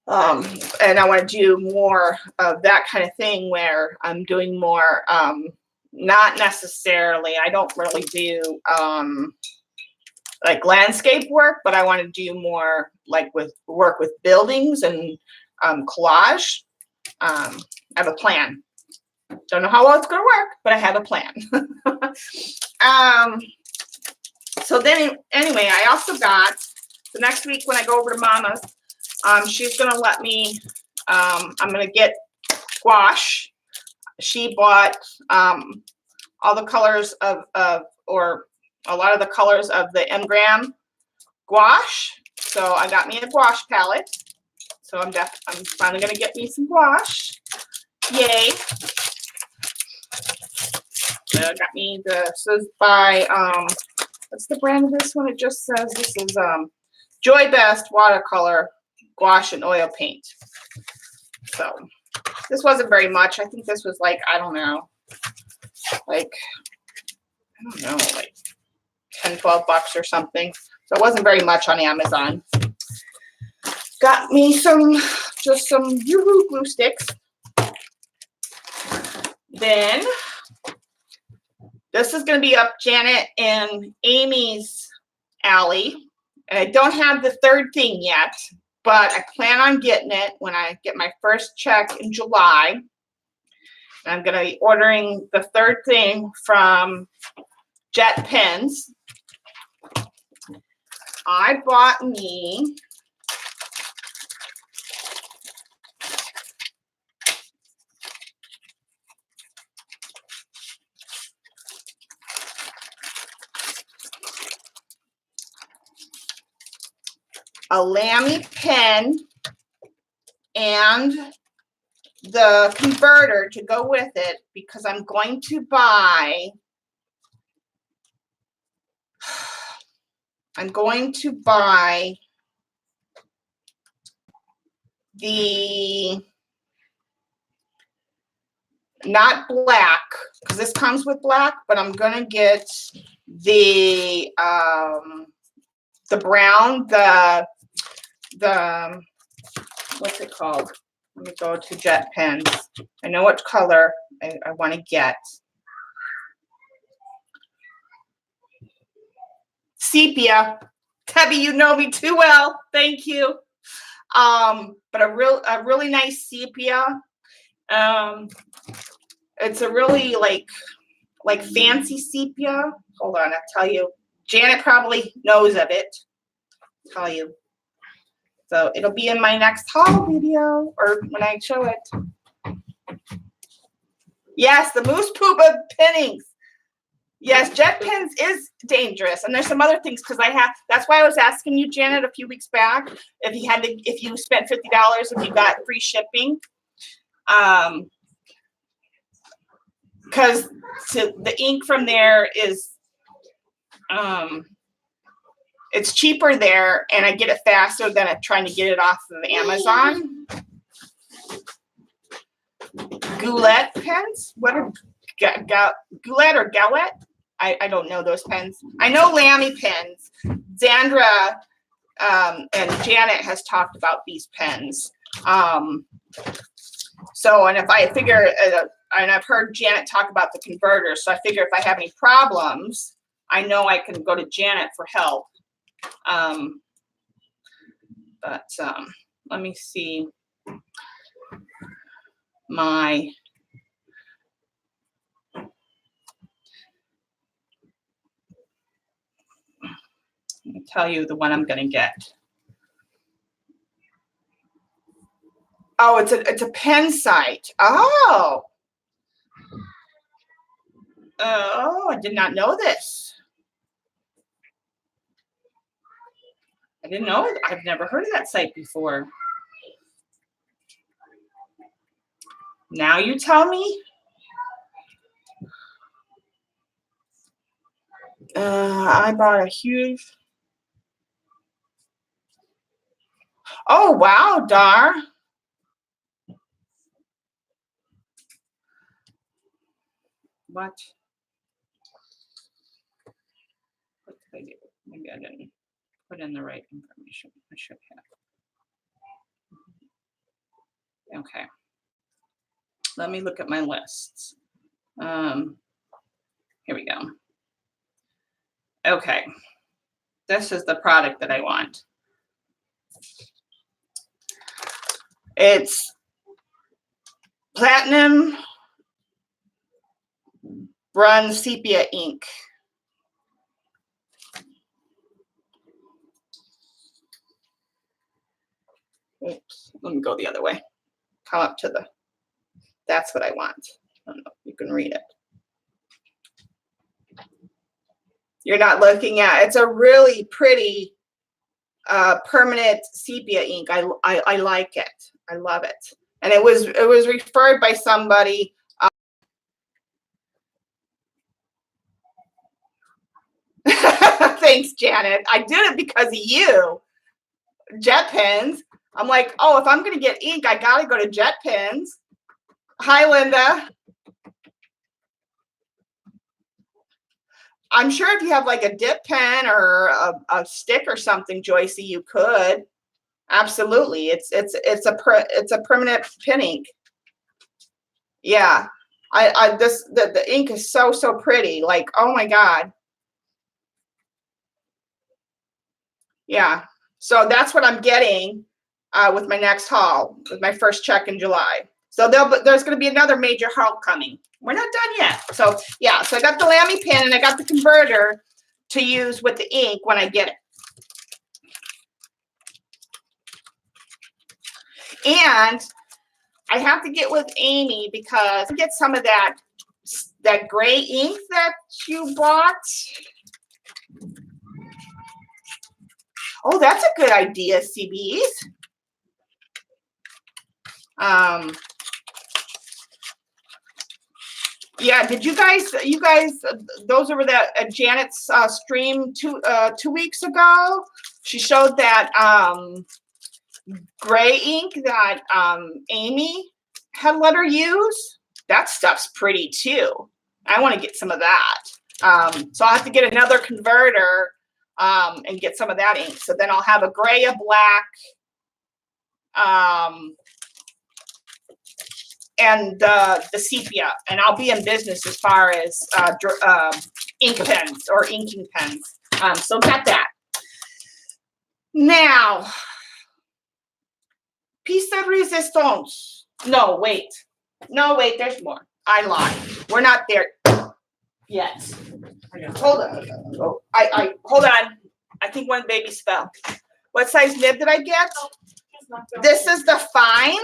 And I want to do more of that kind of thing where I'm doing more, not necessarily, I don't really do like landscape work, but I want to do more like work with buildings and collage. I have a plan. Don't know how well it's going to work, but I have a plan. So then anyway, I also got, the next week when I go over to Mama's, she's going to let me, I'm going to get gouache. She bought all the colors or a lot of the colors of the Engram gouache. So I got me a gouache palette. So I'm finally going to get me some gouache. Yay. So got me this is by what's the brand of this one? It just says this is Joy Best watercolor gouache and oil paint. So this wasn't very much. I think this was like, I don't know, like 10, 12 bucks or something. So it wasn't very much on Amazon. Got me just some Yoo-hoo glue sticks. Then this is going to be up Janet and Amy's alley. And I don't have the third thing yet, but I plan on getting it when I get my first check in July. And I'm going to be ordering the third thing from Jet Pens. I bought me a Lamy pen and the converter to go with it because I'm going to buy the, not black, because this comes with black, but I'm gonna get the brown, the what's it called? Let me go to Jet Pens. I know what color I want to get. Sepia. Tebby, you know me too well. Thank you. But a really nice sepia. It's a really like fancy sepia. Hold on, I'll tell you. Janet probably knows of it. I'll tell you. So it'll be in my next haul video or when I show it. Yes, the moose poop of pinnings. Yes, Jet Pens is dangerous, and there's some other things because that's why I was asking you, Janet, a few weeks back if you spent $50 if you got free shipping, because the ink from there is it's cheaper there, and I get it faster than trying to get it off of Amazon. Goulet pens? What are Goulet or Galette? I don't know those pens. I know Lamy pens. Zandra and Janet has talked about these pens. So, and if I figure, and I've heard Janet talk about the converter, so I figure if I have any problems, I know I can go to Janet for help. Let me see my let me tell you the one I'm gonna get. Oh, it's a pen site. Oh, I did not know this. I didn't know it. I've never heard of that site before. Now you tell me. I bought a huge. Oh, wow, Dar. What did I do? Maybe I didn't put in the right information. I should have. Okay. Let me look at my lists. Here we go. Okay. This is the product that I want. It's Platinum Run Sepia ink. Oops, let me go the other way. Come up to the, that's what I want. I don't know if you can read it. You're not looking at, it's a really pretty permanent sepia ink. I like it. I love it. And it was referred by somebody. thanks, Janet. I did it because of you. Jet Pens. I'm like, oh, if I'm going to get ink, I got to go to Jet Pens. Hi, Linda. I'm sure if you have like a dip pen or a stick or something, Joycey, you could. Absolutely. It's a permanent pen ink. Yeah. The ink is so pretty. Like, oh my God. Yeah. So that's what I'm getting with my next haul, with my first check in July. So there's going to be another major haul coming. We're not done yet. So yeah, so I got the Lamy pen and I got the converter to use with the ink when I get it. And I have to get with Amy because I get some of that gray ink that you bought. Oh, that's a good idea, CBs. Yeah, did you guys, those over that Janet's stream 2 weeks ago? She showed that gray ink that Amy had let her use. That stuff's pretty too. I want to get some of that. So I'll have to get another converter and get some of that ink. So then I'll have a gray, a black, and the sepia, and I'll be in business as far as ink pens or inking pens. So got that. Now, piece de resistance. No, wait, there's more. I lied. We're not there yet. Hold on. Oh, hold on. I think one baby fell. What size nib did I get? This is the fine.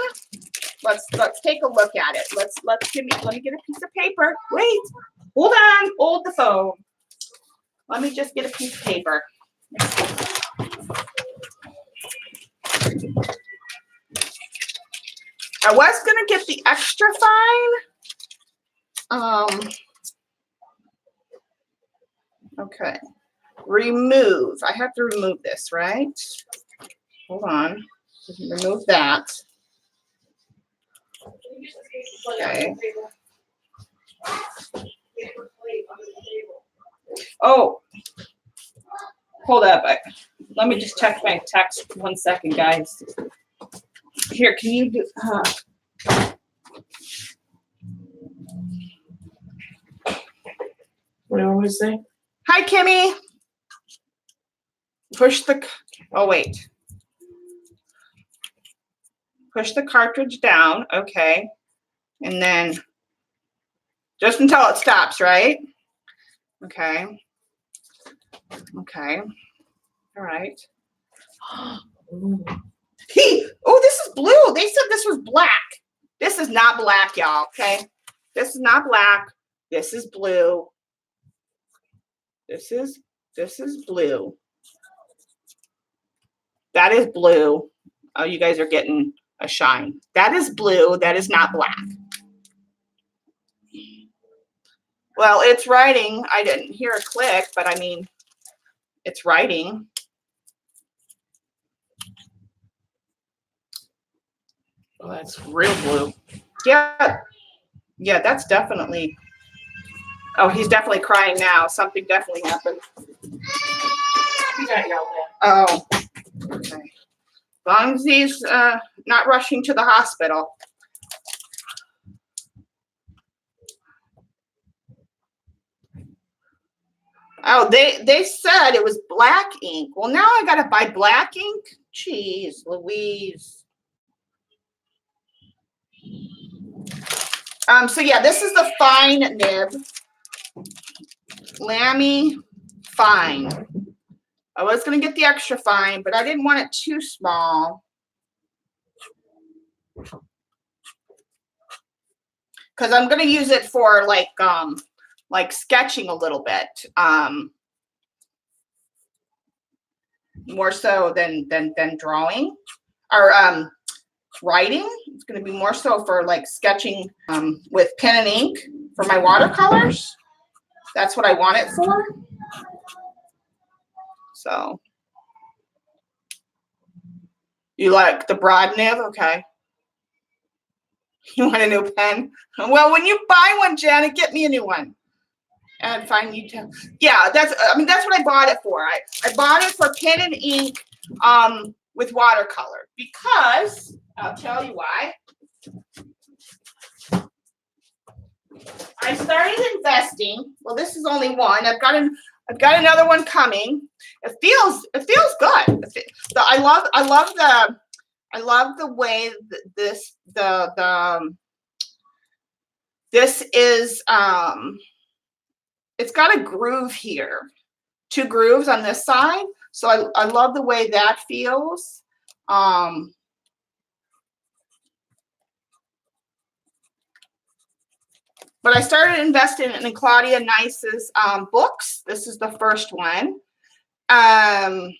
Let's take a look at it. Let me get a piece of paper. Wait, hold on, hold the phone. Let me just get a piece of paper. I was gonna get the extra fine. Okay. Remove. I have to remove this, right? Hold on. Remove that. Okay. Oh, hold up. Let me just check my text 1 second, guys. Here, can you do? What do you want me to say? Hi, Kimmy. Push the. Oh, wait. Push the cartridge down. Okay. And then just until it stops, right? Okay. Okay. All right. Oh, this is blue. They said this was black. This is not black, y'all. Okay. This is not black. This is blue. This is blue. That is blue. Oh, you guys are getting a shine. That is blue. That is not black. Well, it's writing. I didn't hear a click, but I mean, it's writing. Well, that's real blue. Yeah. Yeah, that's definitely. Oh, he's definitely crying now. Something definitely happened. He got yelled at. Oh, okay. As long as he's not rushing to the hospital. Oh, they said it was black ink. Well, now I gotta buy black ink. Jeez, Louise. So yeah, this is the fine nib. Lamy fine. I was gonna get the extra fine, but I didn't want it too small. Because I'm gonna use it for like sketching a little bit. More so than drawing or writing. It's gonna be more so for like sketching with pen and ink for my watercolors. That's what I want it for. So you like the broad nib? Okay. You want a new pen? Well, when you buy one, Janet, get me a new one. And find you too. Yeah, that's what I bought it for. I bought it for pen and ink with watercolor because I'll tell you why. I started investing. Well, this is only one. I've got another one coming. It feels good. I love the way this is it's got a groove here, 2 grooves on this side. So I love the way that feels. But I started investing in Claudia Nice's books. This is the first one. And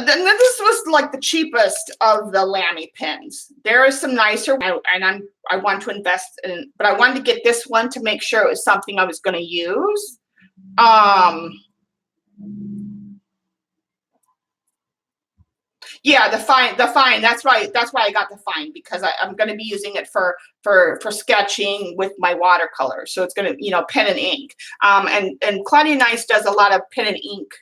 then this was like the cheapest of the Lamy pens. There is some nicer, and I want to invest in, but I wanted to get this one to make sure it was something I was going to use. Yeah, the fine. That's right. That's why I got the fine, because I'm going to be using it for sketching with my watercolor. So it's going to, pen and ink. And Claudia Nice does a lot of pen and ink.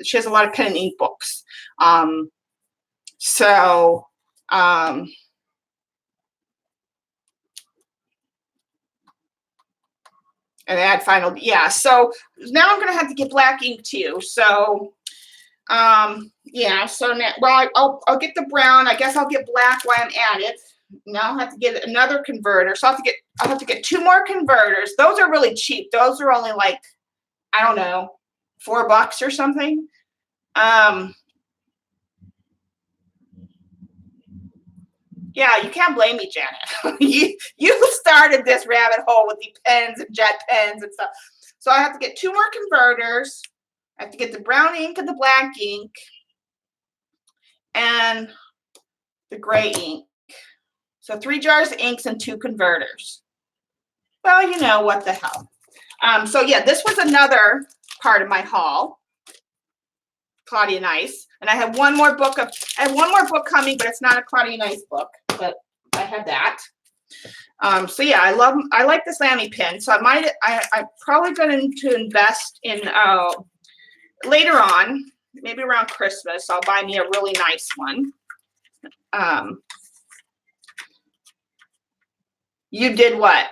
She has a lot of pen and ink books. And add final, yeah. So now I'm gonna have to get black ink too. So, yeah. So now, well, I'll get the brown. I guess I'll get black while I'm at it. Now I'll have to get another converter. So I'll have to get 2 more converters. Those are really cheap. Those are only like, I don't know, $4 or something. Yeah, you can't blame me, Janet. you started this rabbit hole with the pens and jet pens and stuff. So I have to get 2 more converters. I have to get the brown ink and the black ink and the gray ink. So 3 jars of inks and 2 converters. Well, what the hell. So yeah, this was another part of my haul. Claudia Nice, and I have one more book coming, but it's not a Claudia Nice book, but I have that. So yeah, I like this Lamy pen. So I'm probably going to invest in later on, maybe around Christmas. I'll buy me a really nice one. You did what?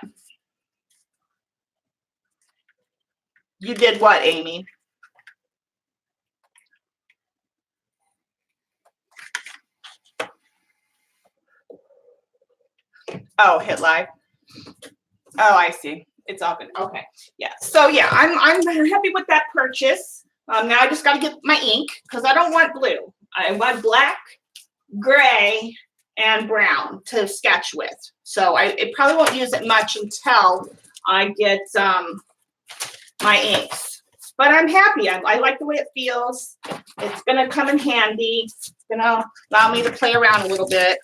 You did what, Amy? Oh, hit live. Oh, I see. It's all good. Okay. Yeah. So yeah, I'm happy with that purchase. Now I just got to get my ink because I don't want blue. I want black, gray, and brown to sketch with. So I probably won't use it much until I get my inks. But I'm happy. I like the way it feels. It's going to come in handy. It's going to allow me to play around a little bit.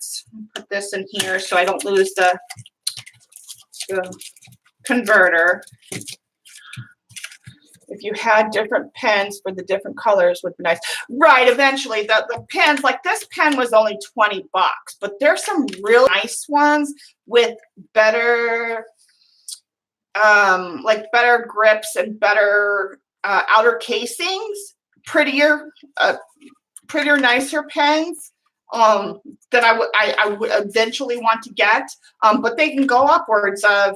Put this in here so I don't lose the converter. If you had different pens for the different colors would be nice. Right, eventually. The pens, like this pen was only $20, but there's some real nice ones with better, better grips and better outer casings, prettier, nicer pens that I would eventually want to get. But they can go upwards of,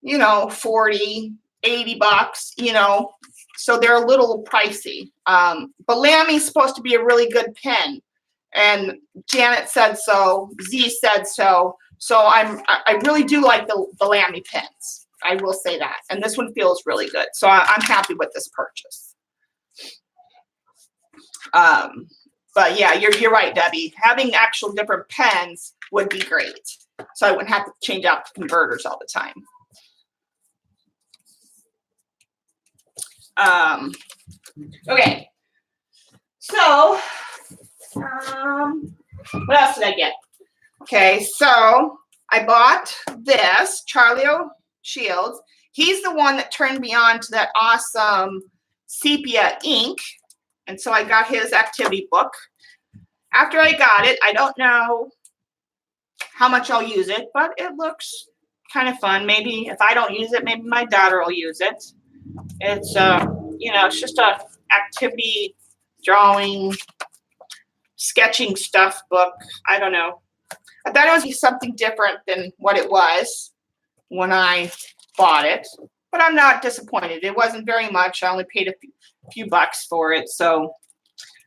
$40, $80, so they're a little pricey. But Lamy's supposed to be a really good pen, and Janet said so. Z said so. So I really do like the Lamy pens. I will say that. And this one feels really good. So I'm happy with this purchase. But yeah, you're right, Debbie. Having actual different pens would be great. So I wouldn't have to change out the converters all the time. Okay. So, what else did I get? Okay, so I bought this, Charlie O'Shields. He's the one that turned me on to that awesome sepia ink. And so I got his activity book. After I got it, I don't know how much I'll use it, but it looks kind of fun. Maybe if I don't use it, maybe my daughter will use it. It's it's just a activity, drawing, sketching stuff book. I don't know. I thought it would be something different than what it was when I bought it, but I'm not disappointed. It wasn't very much. I only paid a few bucks for it. So,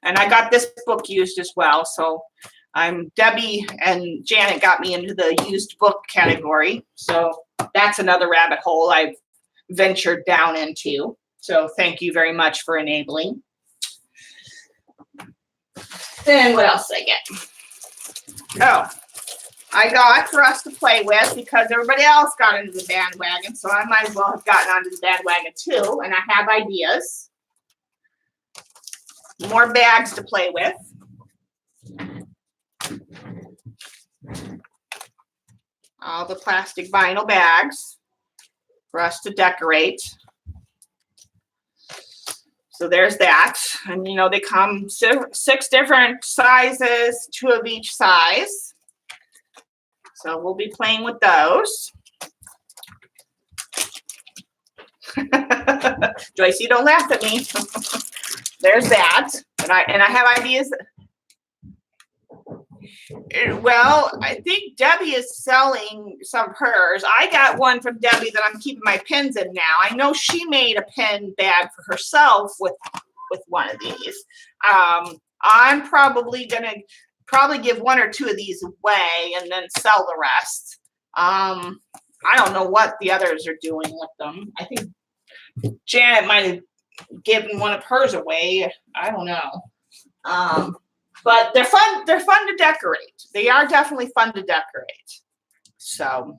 and I got this book used as well. So Debbie and Janet got me into the used book category. So that's another rabbit hole I've ventured down into. So thank you very much for enabling. Then what else did I get? Oh, I got for us to play with because everybody else got into the bandwagon. So I might as well have gotten onto the bandwagon too. And I have ideas. More bags to play with. All the plastic vinyl bags for us to decorate. So there's that. And they come 6 different sizes, 2 of each size. So we'll be playing with those. Joyce, you don't laugh at me. There's that. And I have ideas. Well, I think Debbie is selling some of hers. I got one from Debbie that I'm keeping my pens in now. I know she made a pen bag for herself with one of these. I'm probably gonna give 1 or 2 of these away and then sell the rest. I don't know what the others are doing with them. I think Janet might have given one of hers away. I don't know. But they're fun. They're fun to decorate. They are definitely fun to decorate. So.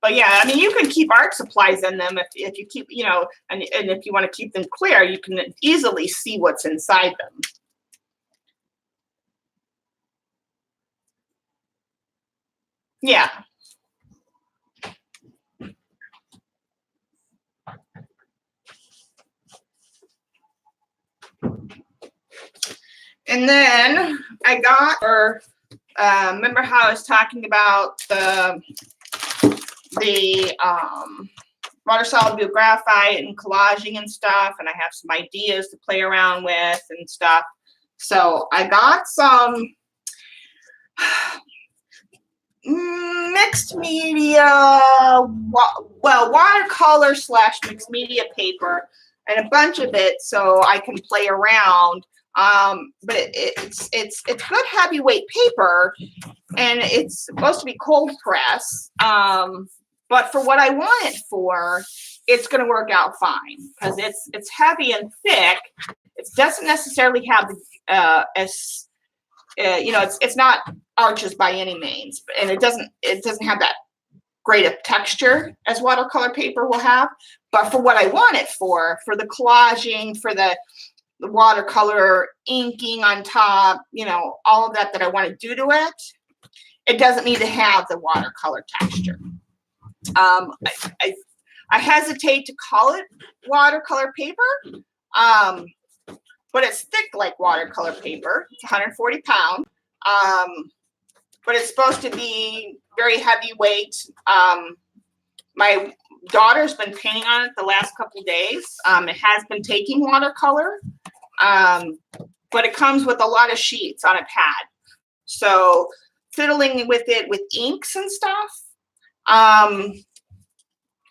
But yeah, I mean, you can keep art supplies in them if you keep, and if you want to keep them clear, you can easily see what's inside them. Yeah. And then I got, remember how I was talking about the water-soluble graphite and collaging and stuff, and I have some ideas to play around with and stuff. So I got some mixed media, watercolor / mixed media paper, and a bunch of it so I can play around. But it's good heavyweight paper, and it's supposed to be cold press. But for what I want it for, it's going to work out fine because it's heavy and thick. It doesn't necessarily have it's not arches by any means, and it doesn't have that great a texture as watercolor paper will have. But for what I want it for the collaging, for the watercolor inking on top, all of that I want to do to it, it doesn't need to have the watercolor texture. I hesitate to call it watercolor paper, but it's thick like watercolor paper. It's 140 pounds, but it's supposed to be very heavyweight. My daughter's been painting on it the last couple days. It has been taking watercolor, but it comes with a lot of sheets on a pad. So fiddling with it with inks and stuff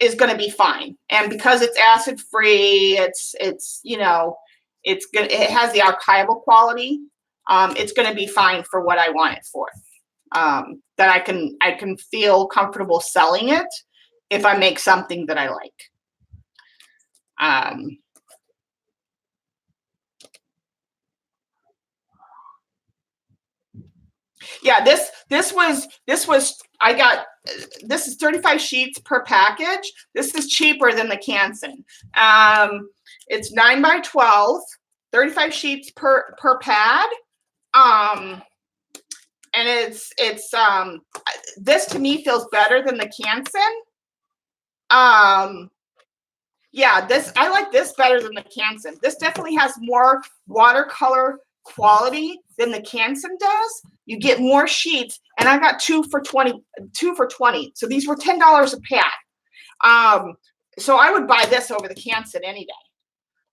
is going to be fine. And because it's acid free, it has the archival quality. It's going to be fine for what I want it for. That I can feel comfortable selling it if I make something that I like. Yeah, this was I got, this is 35 sheets per package. This is cheaper than the Canson. It's 9 by 12, 35 sheets per pad. And it's this to me feels better than the Canson. Yeah, I like this better than the Canson. This definitely has more watercolor quality than the Canson does. You get more sheets, and I got 2 for 20. So these were $10 a pad. So I would buy this over the Canson any day.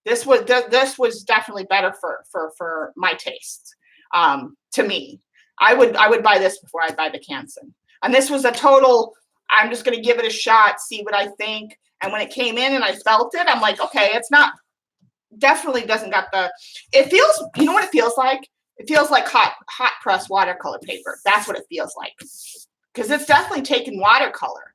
This was definitely better for my taste. To me, I would buy this before I buy the Canson. And this was a total. I'm just going to give it a shot, see what I think. And when it came in and I felt it, I'm like, okay, it's not. Definitely doesn't got the. It feels. You know what it feels like? It feels like hot press watercolor paper. That's what it feels like, because it's definitely taken watercolor.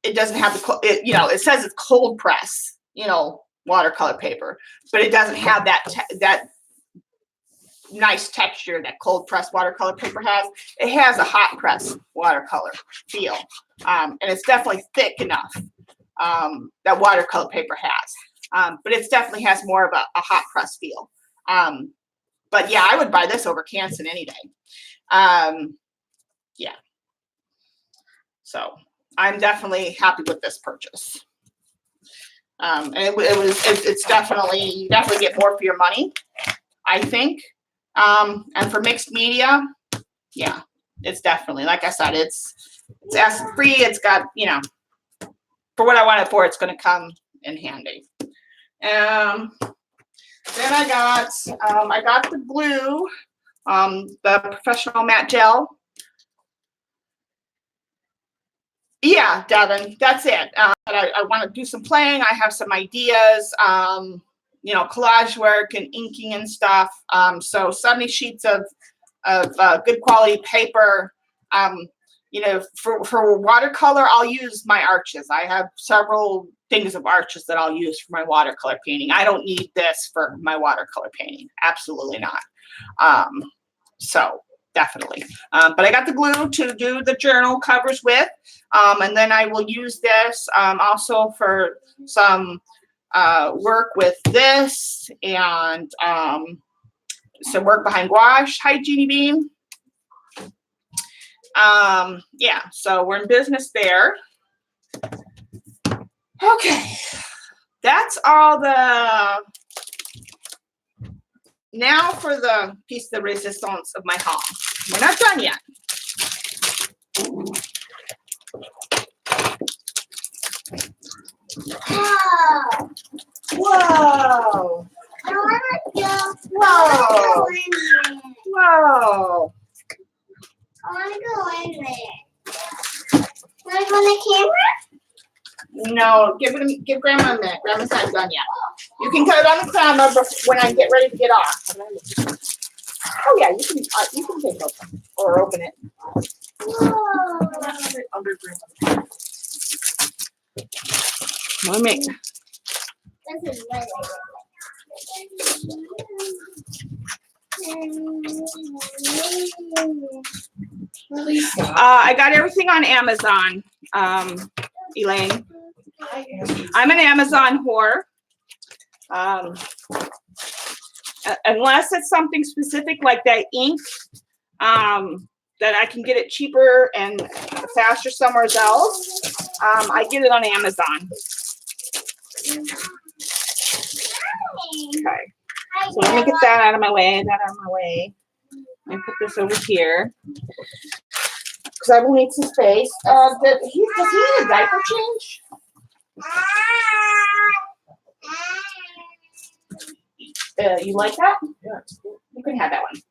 It doesn't have the, it says it's cold press, watercolor paper, but it doesn't have that nice texture that cold press watercolor paper has. It has a hot press watercolor feel, and it's definitely thick enough that watercolor paper has. But it definitely has more of a hot press feel. But yeah, I would buy this over Canson any day. Yeah. So I'm definitely happy with this purchase. And it's definitely, you definitely get more for your money, I think. And for mixed media, yeah, it's definitely, like I said, it's acid free. It's got, for what I want it for, it's going to come in handy. Then I got the glue, the Professional Matte Gel. Yeah, Devin, that's it. I want to do some playing. I have some ideas, collage work and inking and stuff. So 70 sheets of good quality paper. For watercolor, I'll use my arches. I have several things of arches that I'll use for my watercolor painting. I don't need this for my watercolor painting. Absolutely not. So definitely. But I got the glue to do the journal covers with. And then I will use this also for some work with this and some work behind gouache. Hi, Jeannie Bean. Yeah, so we're in business there. Okay, that's all now for the piece de resistance of my haul. We're not done yet. Whoa. I want to go. Whoa. Whoa. I want to go in there. Want to go in the camera? No, give Grandma a minute. Grandma's not done yet. You can cut it on the camera when I get ready to get off. Oh yeah, you can take it open or open it. Whoa. Under Grandma. Let me. This is really Please stop. I got everything on Amazon, Elaine. I'm an Amazon whore. Unless it's something specific like that ink, that I can get it cheaper and faster somewhere else, I get it on Amazon. Okay, so let me get that out of my way. And put this over here because I will need some space. Does he need a diaper change? You like that? Yeah, it's cool. You can have that one.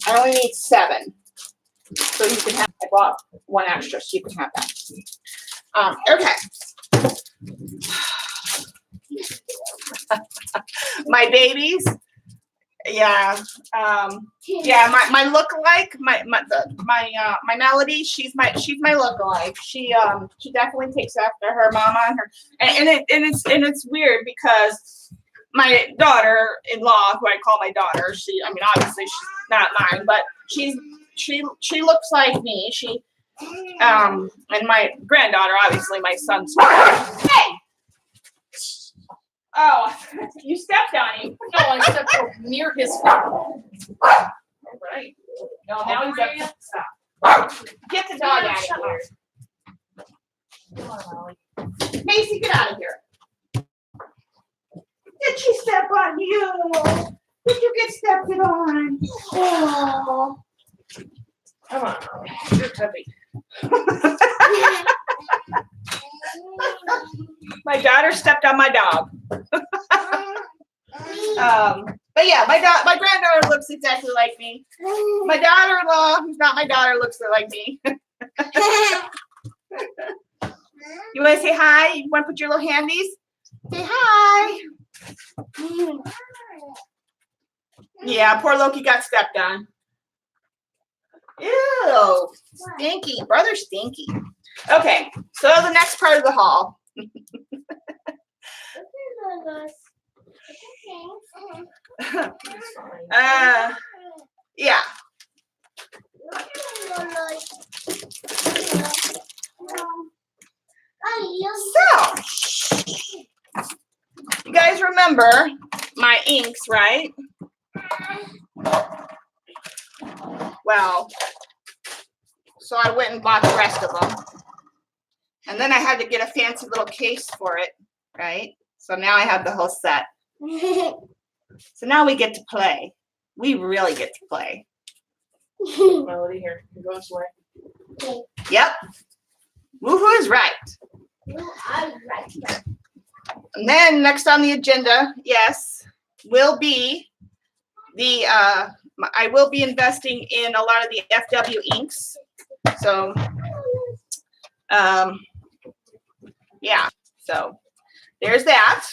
I only need 7. So you can have, I bought 1 extra, so you can have that. Okay. My babies. Yeah. Yeah, my lookalike, my Melody, she's my lookalike. She definitely takes after her mama and it's weird because my daughter-in-law, who I call my daughter, I mean, obviously she's not mine, but she looks like me. And my granddaughter, obviously my son's. Hey! Oh, you stepped on him. No, I stepped near his feet. All right. No, now he's up. Stop. Get the dog out of here. Come on, Ollie. Macy, get out of here. Did she step on you? Did you get stepped on? Oh. Come on, Ollie. You're heavy. My daughter stepped on my dog. But yeah, my granddaughter looks exactly like me. My daughter-in-law, who's not my daughter, looks like me. You want to say hi? You want to put your little handies? Say hi. Yeah, poor Loki got stepped on. Ew, stinky, brother stinky. Okay, so the next part of the haul. Yeah. So, you guys remember my inks, right? Well, so I went and bought the rest of them. And then I had to get a fancy little case for it, right? So now I have the whole set. So now we get to play. We really get to play. Melody, here. You go this way. Yep. Woohoo is right. And then next on the agenda, yes, will be the I will be investing in a lot of the FW inks. So yeah, so there's that.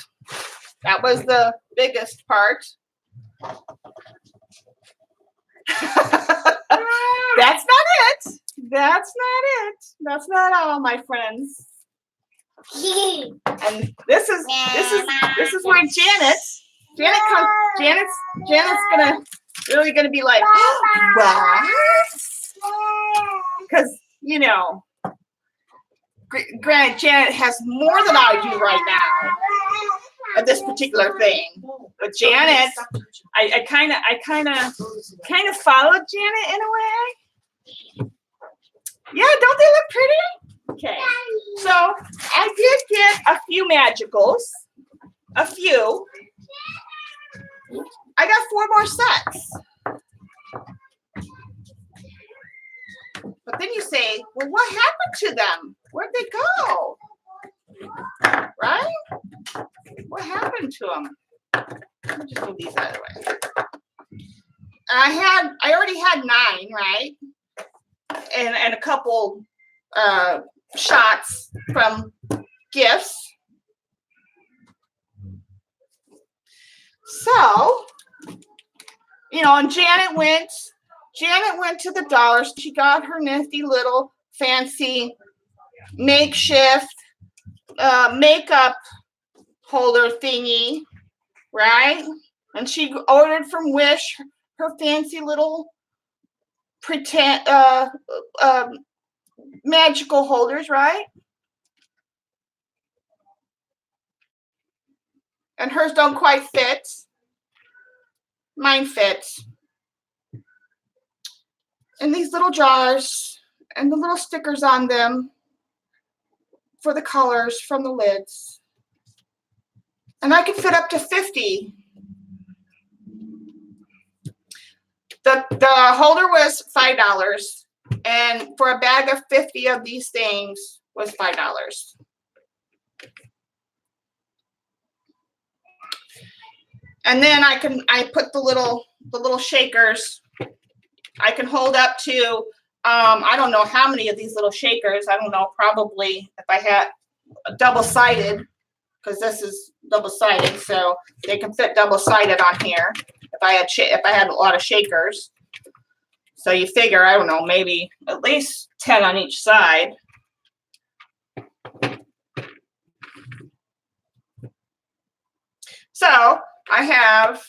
That was the biggest part. That's not it. That's not it. That's not all, my friends. And this is where Janet's gonna be like, what? Because you know, granted, Janet has more than I do right now at this particular thing. But Janet, I kind of followed Janet in a way. Yeah, don't they look pretty? Okay, so I did get a few magicals, a few. I got 4 more sets. But then you say, well, what happened to them? Where'd they go? Right? What happened to them? Let me just move these out of the way. I already had 9, right? And a couple shots from gifts. So, you know, and Janet went to the dollar. She got her nifty little fancy makeshift makeup holder thingy, right? And she ordered from Wish her fancy little pretend magical holders, right? And hers don't quite fit. Mine fits. And these little jars and the little stickers on them for the colors from the lids. And I could fit up to 50. The holder was $5, and for a bag of 50 of these things was $5. And then I put the little shakers. I can hold up to I don't know how many of these little shakers. I don't know, probably if I had double-sided, because this is double-sided, so they can fit double-sided on here. If I had a lot of shakers. So you figure, I don't know, maybe at least 10 on each side. So have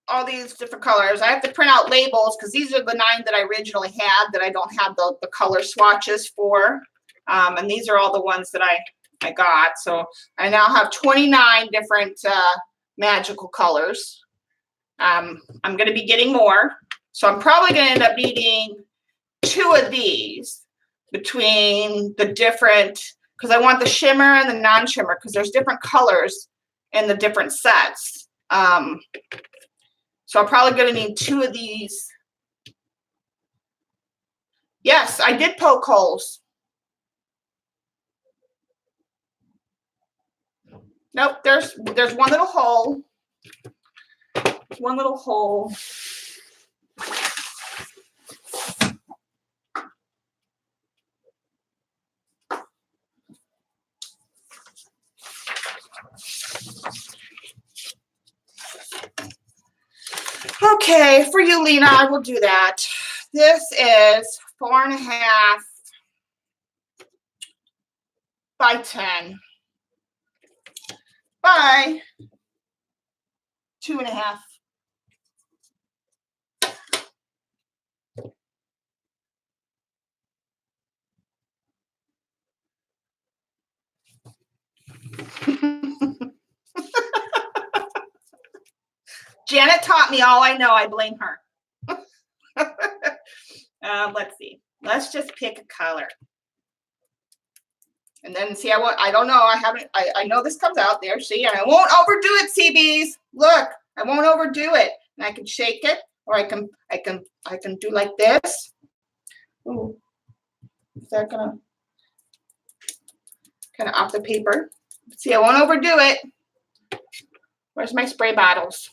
all these different colors. I have to print out labels because these are the 9 that I originally had that I don't have the color swatches for. And these are all the ones that I got. So I now have 29 different magical colors. I'm going to be getting more. So I'm probably going to end up needing 2 of these between the different, because I want the shimmer and the non-shimmer because there's different colors in the different sets. So I'm probably going to need 2 of these. Yes, I did poke holes. Nope, there's one little hole. One little hole. Okay, for you, Lena, I will do that. This is 4.5 by 10 by 2.5. Janet taught me all I know. I blame her. Let's see. Let's just pick a color. And then see, I don't know. I know this comes out there. See, and I won't overdo it, CBs. Look, I won't overdo it. And I can shake it, or I can do like this. Ooh, is that gonna kind of off the paper? See, I won't overdo it. Where's my spray bottles?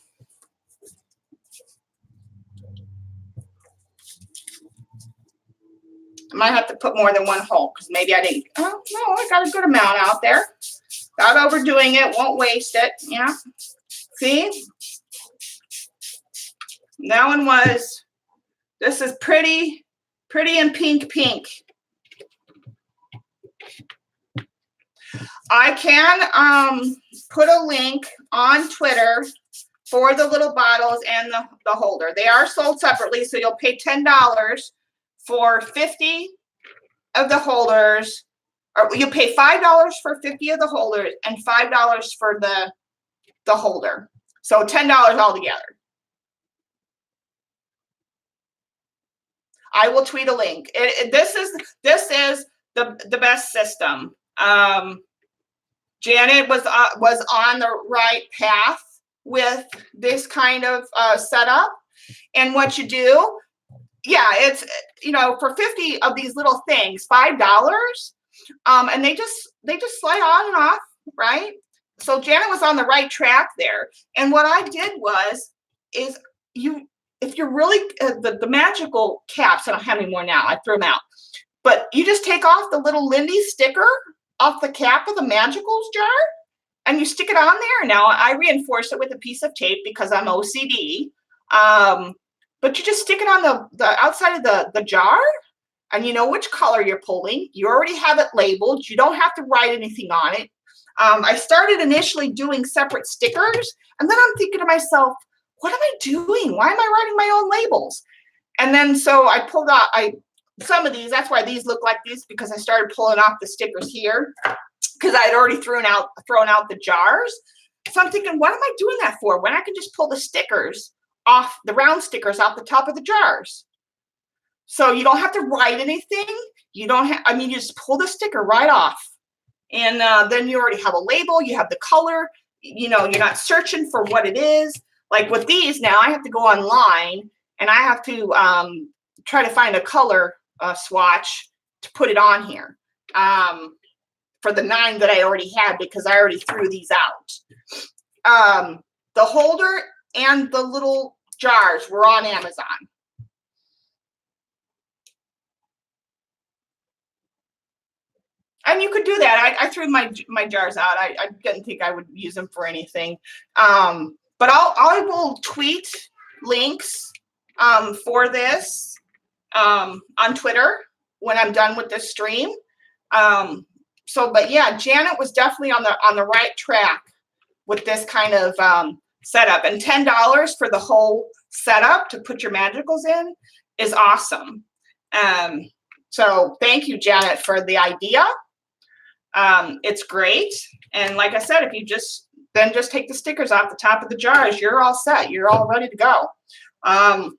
I might have to put more than one hole because maybe I didn't. Oh, no, I got a good amount out there. Not overdoing it, won't waste it. Yeah. See? That one was, this is pretty and pink. I can put a link on Twitter for the little bottles and the holder. They are sold separately, so you'll pay $10 for 50 of the holders, or you pay $5 for 50 of the holders and $5 for the holder. So $10 altogether. I will tweet a link. This is the best system. Janet was on the right path with this kind of setup. And what you do, yeah, it's, for 50 of these little things, $5, and they just slide on and off, right? So Janet was on the right track there. And what I did is if you're really, the magical caps, I don't have any more now, I threw them out, but you just take off the little Lindy sticker off the cap of the Magicals jar and you stick it on there. Now I reinforce it with a piece of tape because I'm OCD. But you just stick it on the outside of the jar and you know which color you're pulling. You already have it labeled. You don't have to write anything on it. I started initially doing separate stickers and then I'm thinking to myself, what am I doing? Why am I writing my own labels? And then so I pulled out some of these. That's why these look like these, because I started pulling off the stickers here because I had already thrown out the jars. So I'm thinking, what am I doing that for when I can just pull the stickers off, the round stickers off the top of the jars? So you don't have to write anything. You don't have, you just pull the sticker right off. And then you already have a label. You have the color. You're not searching for what it is. Like with these now, I have to go online and I have to try to find a color swatch to put it on here for the 9 that I already had because I already threw these out. The holder and the little jars were on Amazon. And you could do that. I threw my jars out. I didn't think I would use them for anything. But I will tweet links for this on Twitter when I'm done with this stream. But yeah, Janet was definitely on the right track with this kind of setup. And $10 for the whole setup to put your magicals in is awesome. So thank you, Janet, for the idea. It's great. And like I said, if you just take the stickers off the top of the jars, you're all set. You're all ready to go. And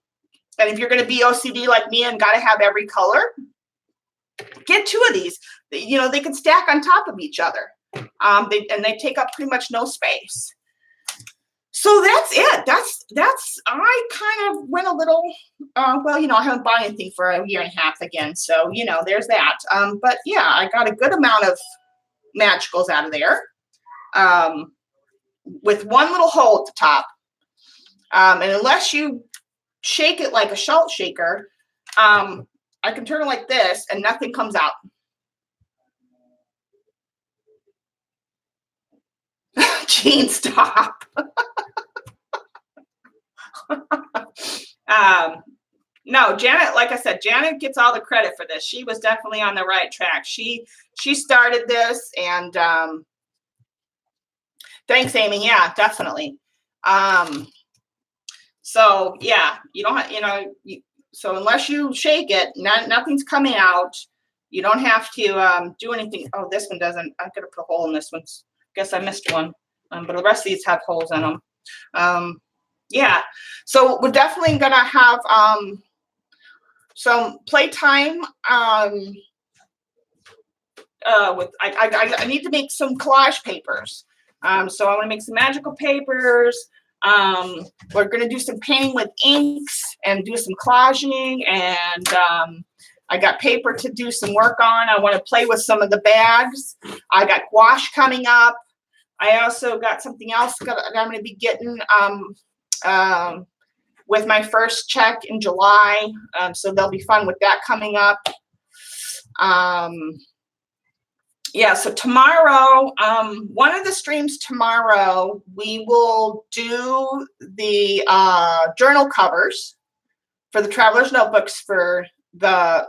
if you're going to be OCD like me and got to have every color, get 2 of these. You know, they can stack on top of each other. They take up pretty much no space. So that's it. I kind of went a little, well, you know, I haven't bought anything for a year and a half again. So, you know, there's that. But yeah, I got a good amount of magicals out of there. With one little hole at the top. And unless you shake it like a salt shaker, I can turn it like this and nothing comes out. Jean, stop. No, Janet, like I said, Janet gets all the credit for this. She was definitely on the right track. She started this, and thanks, Amy. Yeah, definitely. So yeah, you don't have, you know, so unless you shake it, nothing's coming out. You don't have to do anything. Oh, this one doesn't. I'm gonna put a hole in this one. Guess I missed one. But the rest of these have holes in them. Yeah, so we're definitely gonna have some playtime. With I need to make some collage papers. So I want to make some magical papers. We're gonna do some painting with inks and do some collaging, and I got paper to do some work on. I want to play with some of the bags. I got gouache coming up. I also got something else that I'm going to be getting with my first check in July. So there'll be fun with that coming up. Yeah, so tomorrow, one of the streams tomorrow, we will do the journal covers for the Traveler's Notebooks for the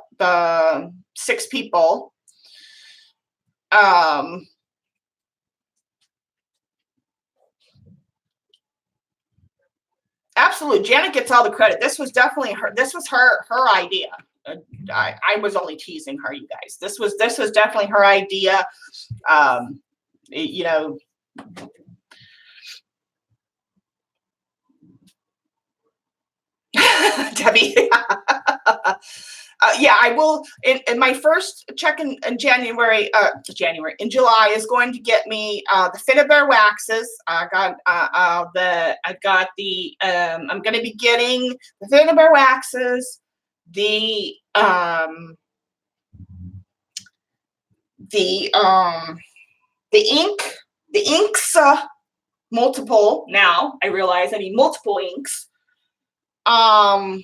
6 people. Absolutely, Janet gets all the credit. This was definitely her. This was her idea. I was only teasing her, you guys. This was definitely her idea. You know, Debbie. Yeah, I will. In my first check in January, in July is going to get me the Finnabair waxes. I'm going to be getting the Finnabair waxes, the inks, multiple. Now I realize I need multiple inks. I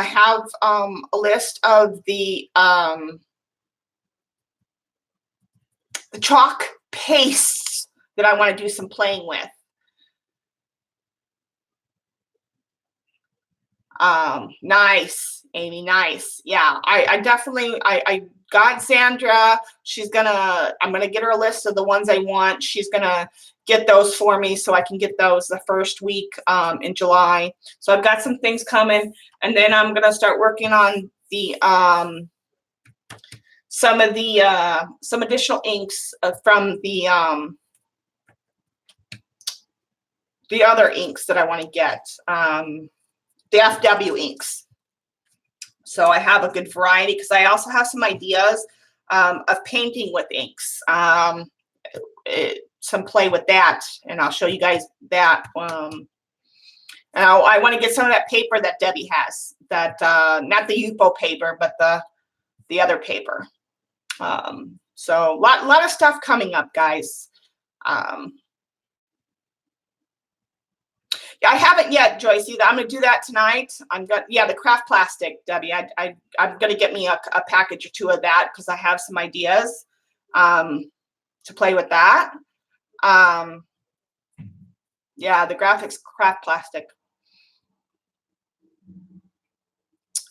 have a list of the chalk pastes that I want to do some playing with. Nice, Amy, nice. Yeah, I definitely got Sandra. I'm gonna get her a list of the ones I want. She's gonna get those for me so I can get those the first week in July. So I've got some things coming, and then I'm gonna start working on the some additional inks from the other inks that I want to get, the FW inks. So I have a good variety because I also have some ideas of painting with inks. Some play with that, and I'll show you guys that. And I want to get some of that paper that Debbie has, that not the Yupo paper, but the other paper. So a lot of stuff coming up, guys. I haven't yet, Joyce, either. I'm going to do that tonight. The craft plastic, Debbie. I'm going to get me a package or 2 of that because I have some ideas to play with that. Yeah, the graphics craft plastic.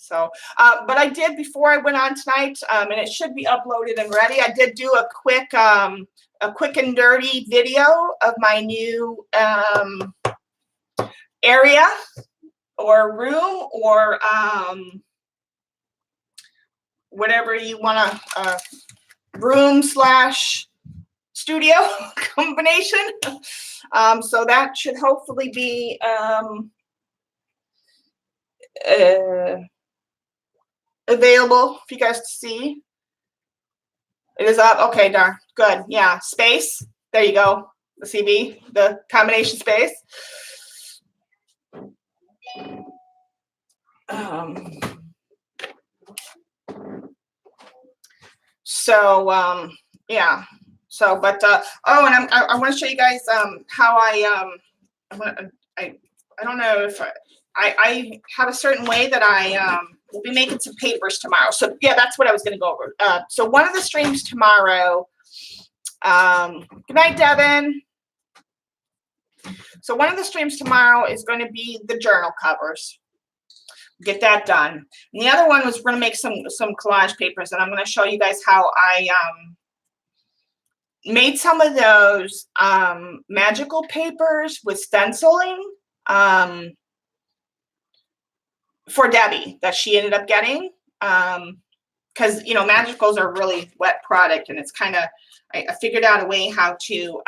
So, but I did before I went on tonight, and it should be uploaded and ready. I did do a quick and dirty video of my new area or room or whatever you want to room / studio combination. So that should hopefully be available for you guys to see. It is up. Okay, darn. Good. Yeah. Space. There you go. The CB, the combination space. Yeah. So, but oh, and I want to show you guys how I don't know if I have a certain way that I will be making some papers tomorrow. So yeah, that's what I was going to go over. So one of the streams tomorrow. Good night, Devin. So one of the streams tomorrow is going to be the journal covers. Get that done. And the other one was we're going to make some collage papers, and I'm going to show you guys how I made some of those magical papers with stenciling for Debbie that she ended up getting. Because, you know, magicals are really wet product, and it's kind of, I figured out a way how to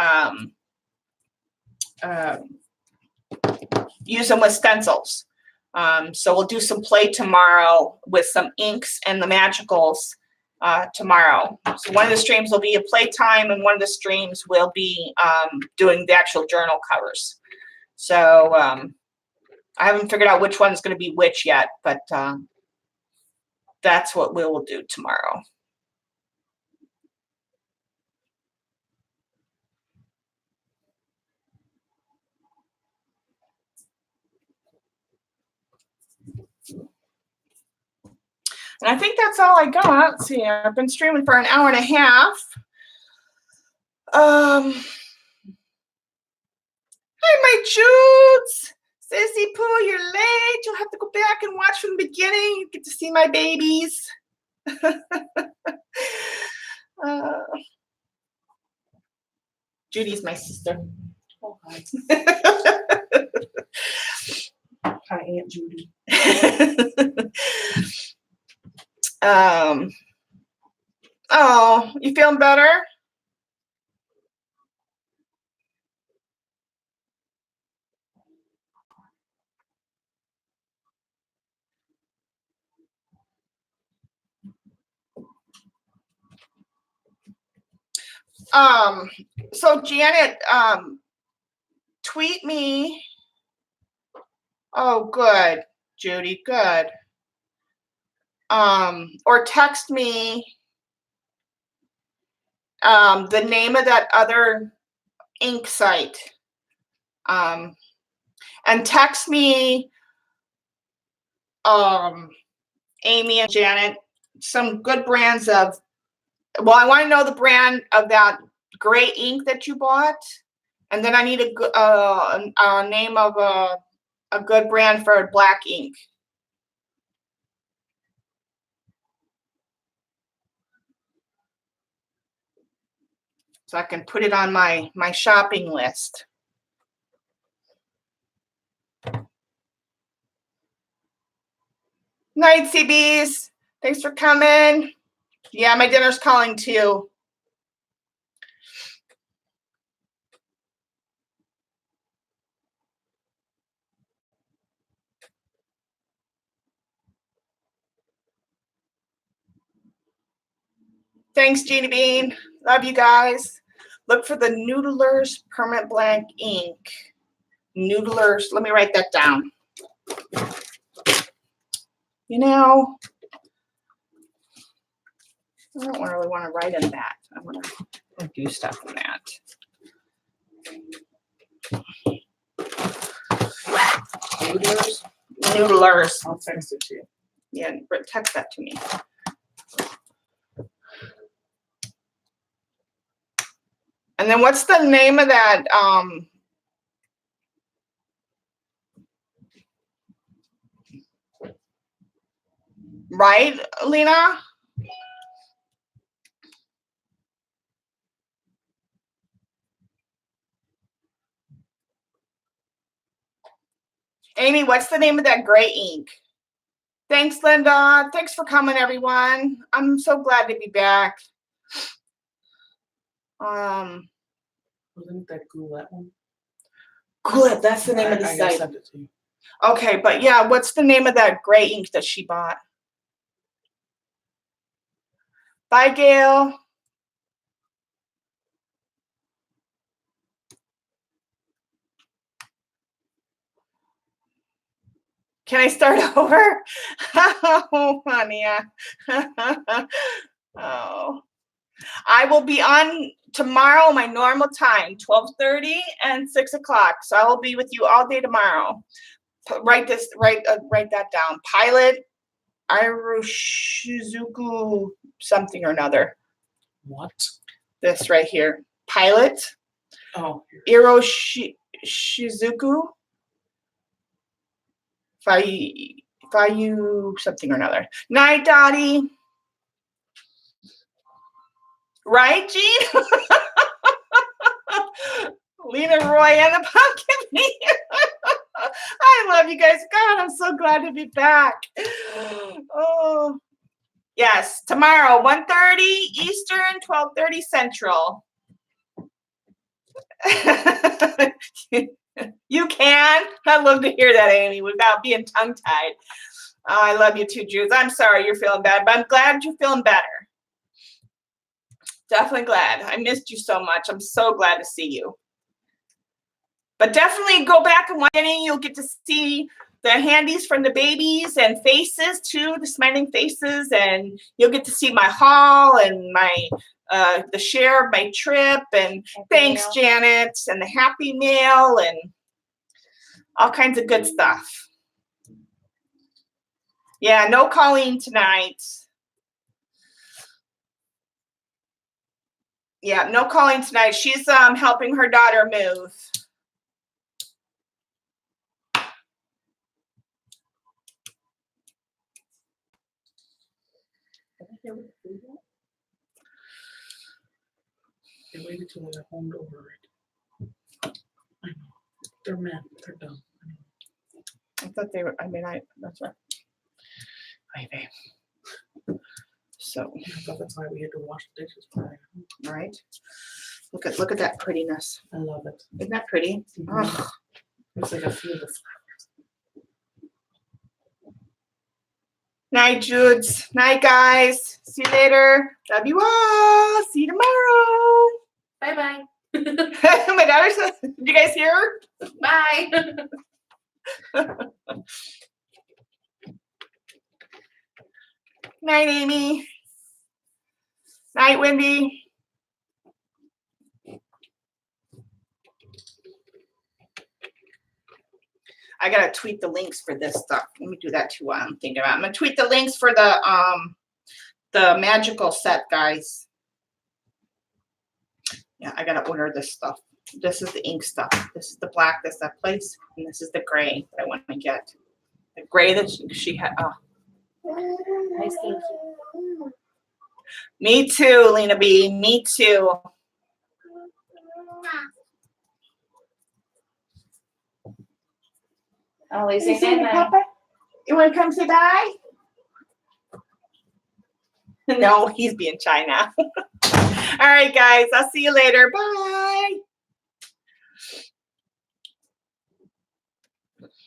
use them with stencils. So we'll do some play tomorrow with some inks and the magicals tomorrow. So one of the streams will be a playtime, and one of the streams will be doing the actual journal covers. So I haven't figured out which one's going to be which yet, but that's what we will do tomorrow. And I think that's all I got. Let's see, I've been streaming for an hour and a half. Hi, my Jutes. Sissy Pooh, you're late. You'll have to go back and watch from the beginning. You get to see my babies. Judy's my sister. Oh, hi. Hi, Aunt Judy. Oh, you feeling better? So Janet, tweet me. Oh, good, Judy, good. Or text me the name of that other ink site. And text me Amy and Janet some good brands of, well, I want to know the brand of that gray ink that you bought, and then I need a name of a good brand for black ink. So I can put it on my shopping list. Night, CBs. Thanks for coming. Yeah, my dinner's calling too. Thanks, Jeannie Bean. Love you guys. Look for the Noodlers Permanent Blank Ink. Noodlers. Let me write that down. You know, I don't really want to write in that. I want to do stuff in that. Noodlers. Noodlers. I'll text it to you. Yeah, text that to me. And then what's the name of that? Right, Lena? Amy, what's the name of that gray ink? Thanks, Linda. Thanks for coming, everyone. I'm so glad to be back. Wasn't that cool, that one? Good, that's the name of the I gotta site. send it to you. Okay, but yeah, what's the name of that gray ink that she bought? Bye, Gail. Can I start over? Oh, honey. Oh. I will be on tomorrow, my normal time, 12:30 and 6 o'clock. So I will be with you all day tomorrow. Write that down. Pilot Iroshizuku something or another. What? This right here. Pilot Oh, Iroshizuku Fayu something or another. Night, Dottie. Right, Jean? Lena Roy and the Pumpkin Me. I love you guys. God, I'm so glad to be back. Oh, yes. Tomorrow, 1:30 Eastern, 12:30 Central. You can. I'd love to hear that, Amy, without being tongue-tied. Oh, I love you too, Jules. I'm sorry you're feeling bad, but I'm glad you're feeling better. Definitely glad. I missed you so much. I'm so glad to see you. But definitely go back and watch it. You'll get to see the handies from the babies and faces too, the smiling faces, and you'll get to see my haul and my the share of my trip and thanks, Janet, and the happy mail and all kinds of good stuff. Yeah, no Colleen tonight. Yeah, no Colleen tonight. She's helping her daughter move. they waited till I got home to order it. I know. They're men. They're dumb. I know. I thought they were, that's right. Okay. So, I thought that's why we had to wash the dishes. right. Look at that prettiness. I love it. Isn't that pretty? Mhm. Ugh. It's like a field of Night, Judes. Night, guys. See you later. Love you all. See you tomorrow. Bye-bye. My daughter said, did you guys hear her? Bye. Night, Amy. Night, Wendy. I gotta tweet the links for this stuff. Let me do that too while I'm thinking about it. I'm gonna tweet the links for the magical set, guys. Yeah, I gotta order this stuff. This is the ink stuff. This is the black that's that place, and this is the gray that I want to get. The gray that she had. Oh. Nice, thank you. Me too, Lena B. Me too. Oh, You see me, Papa? You want to come say bye? No, he's being shy now. All right, guys. I'll see you later. Bye.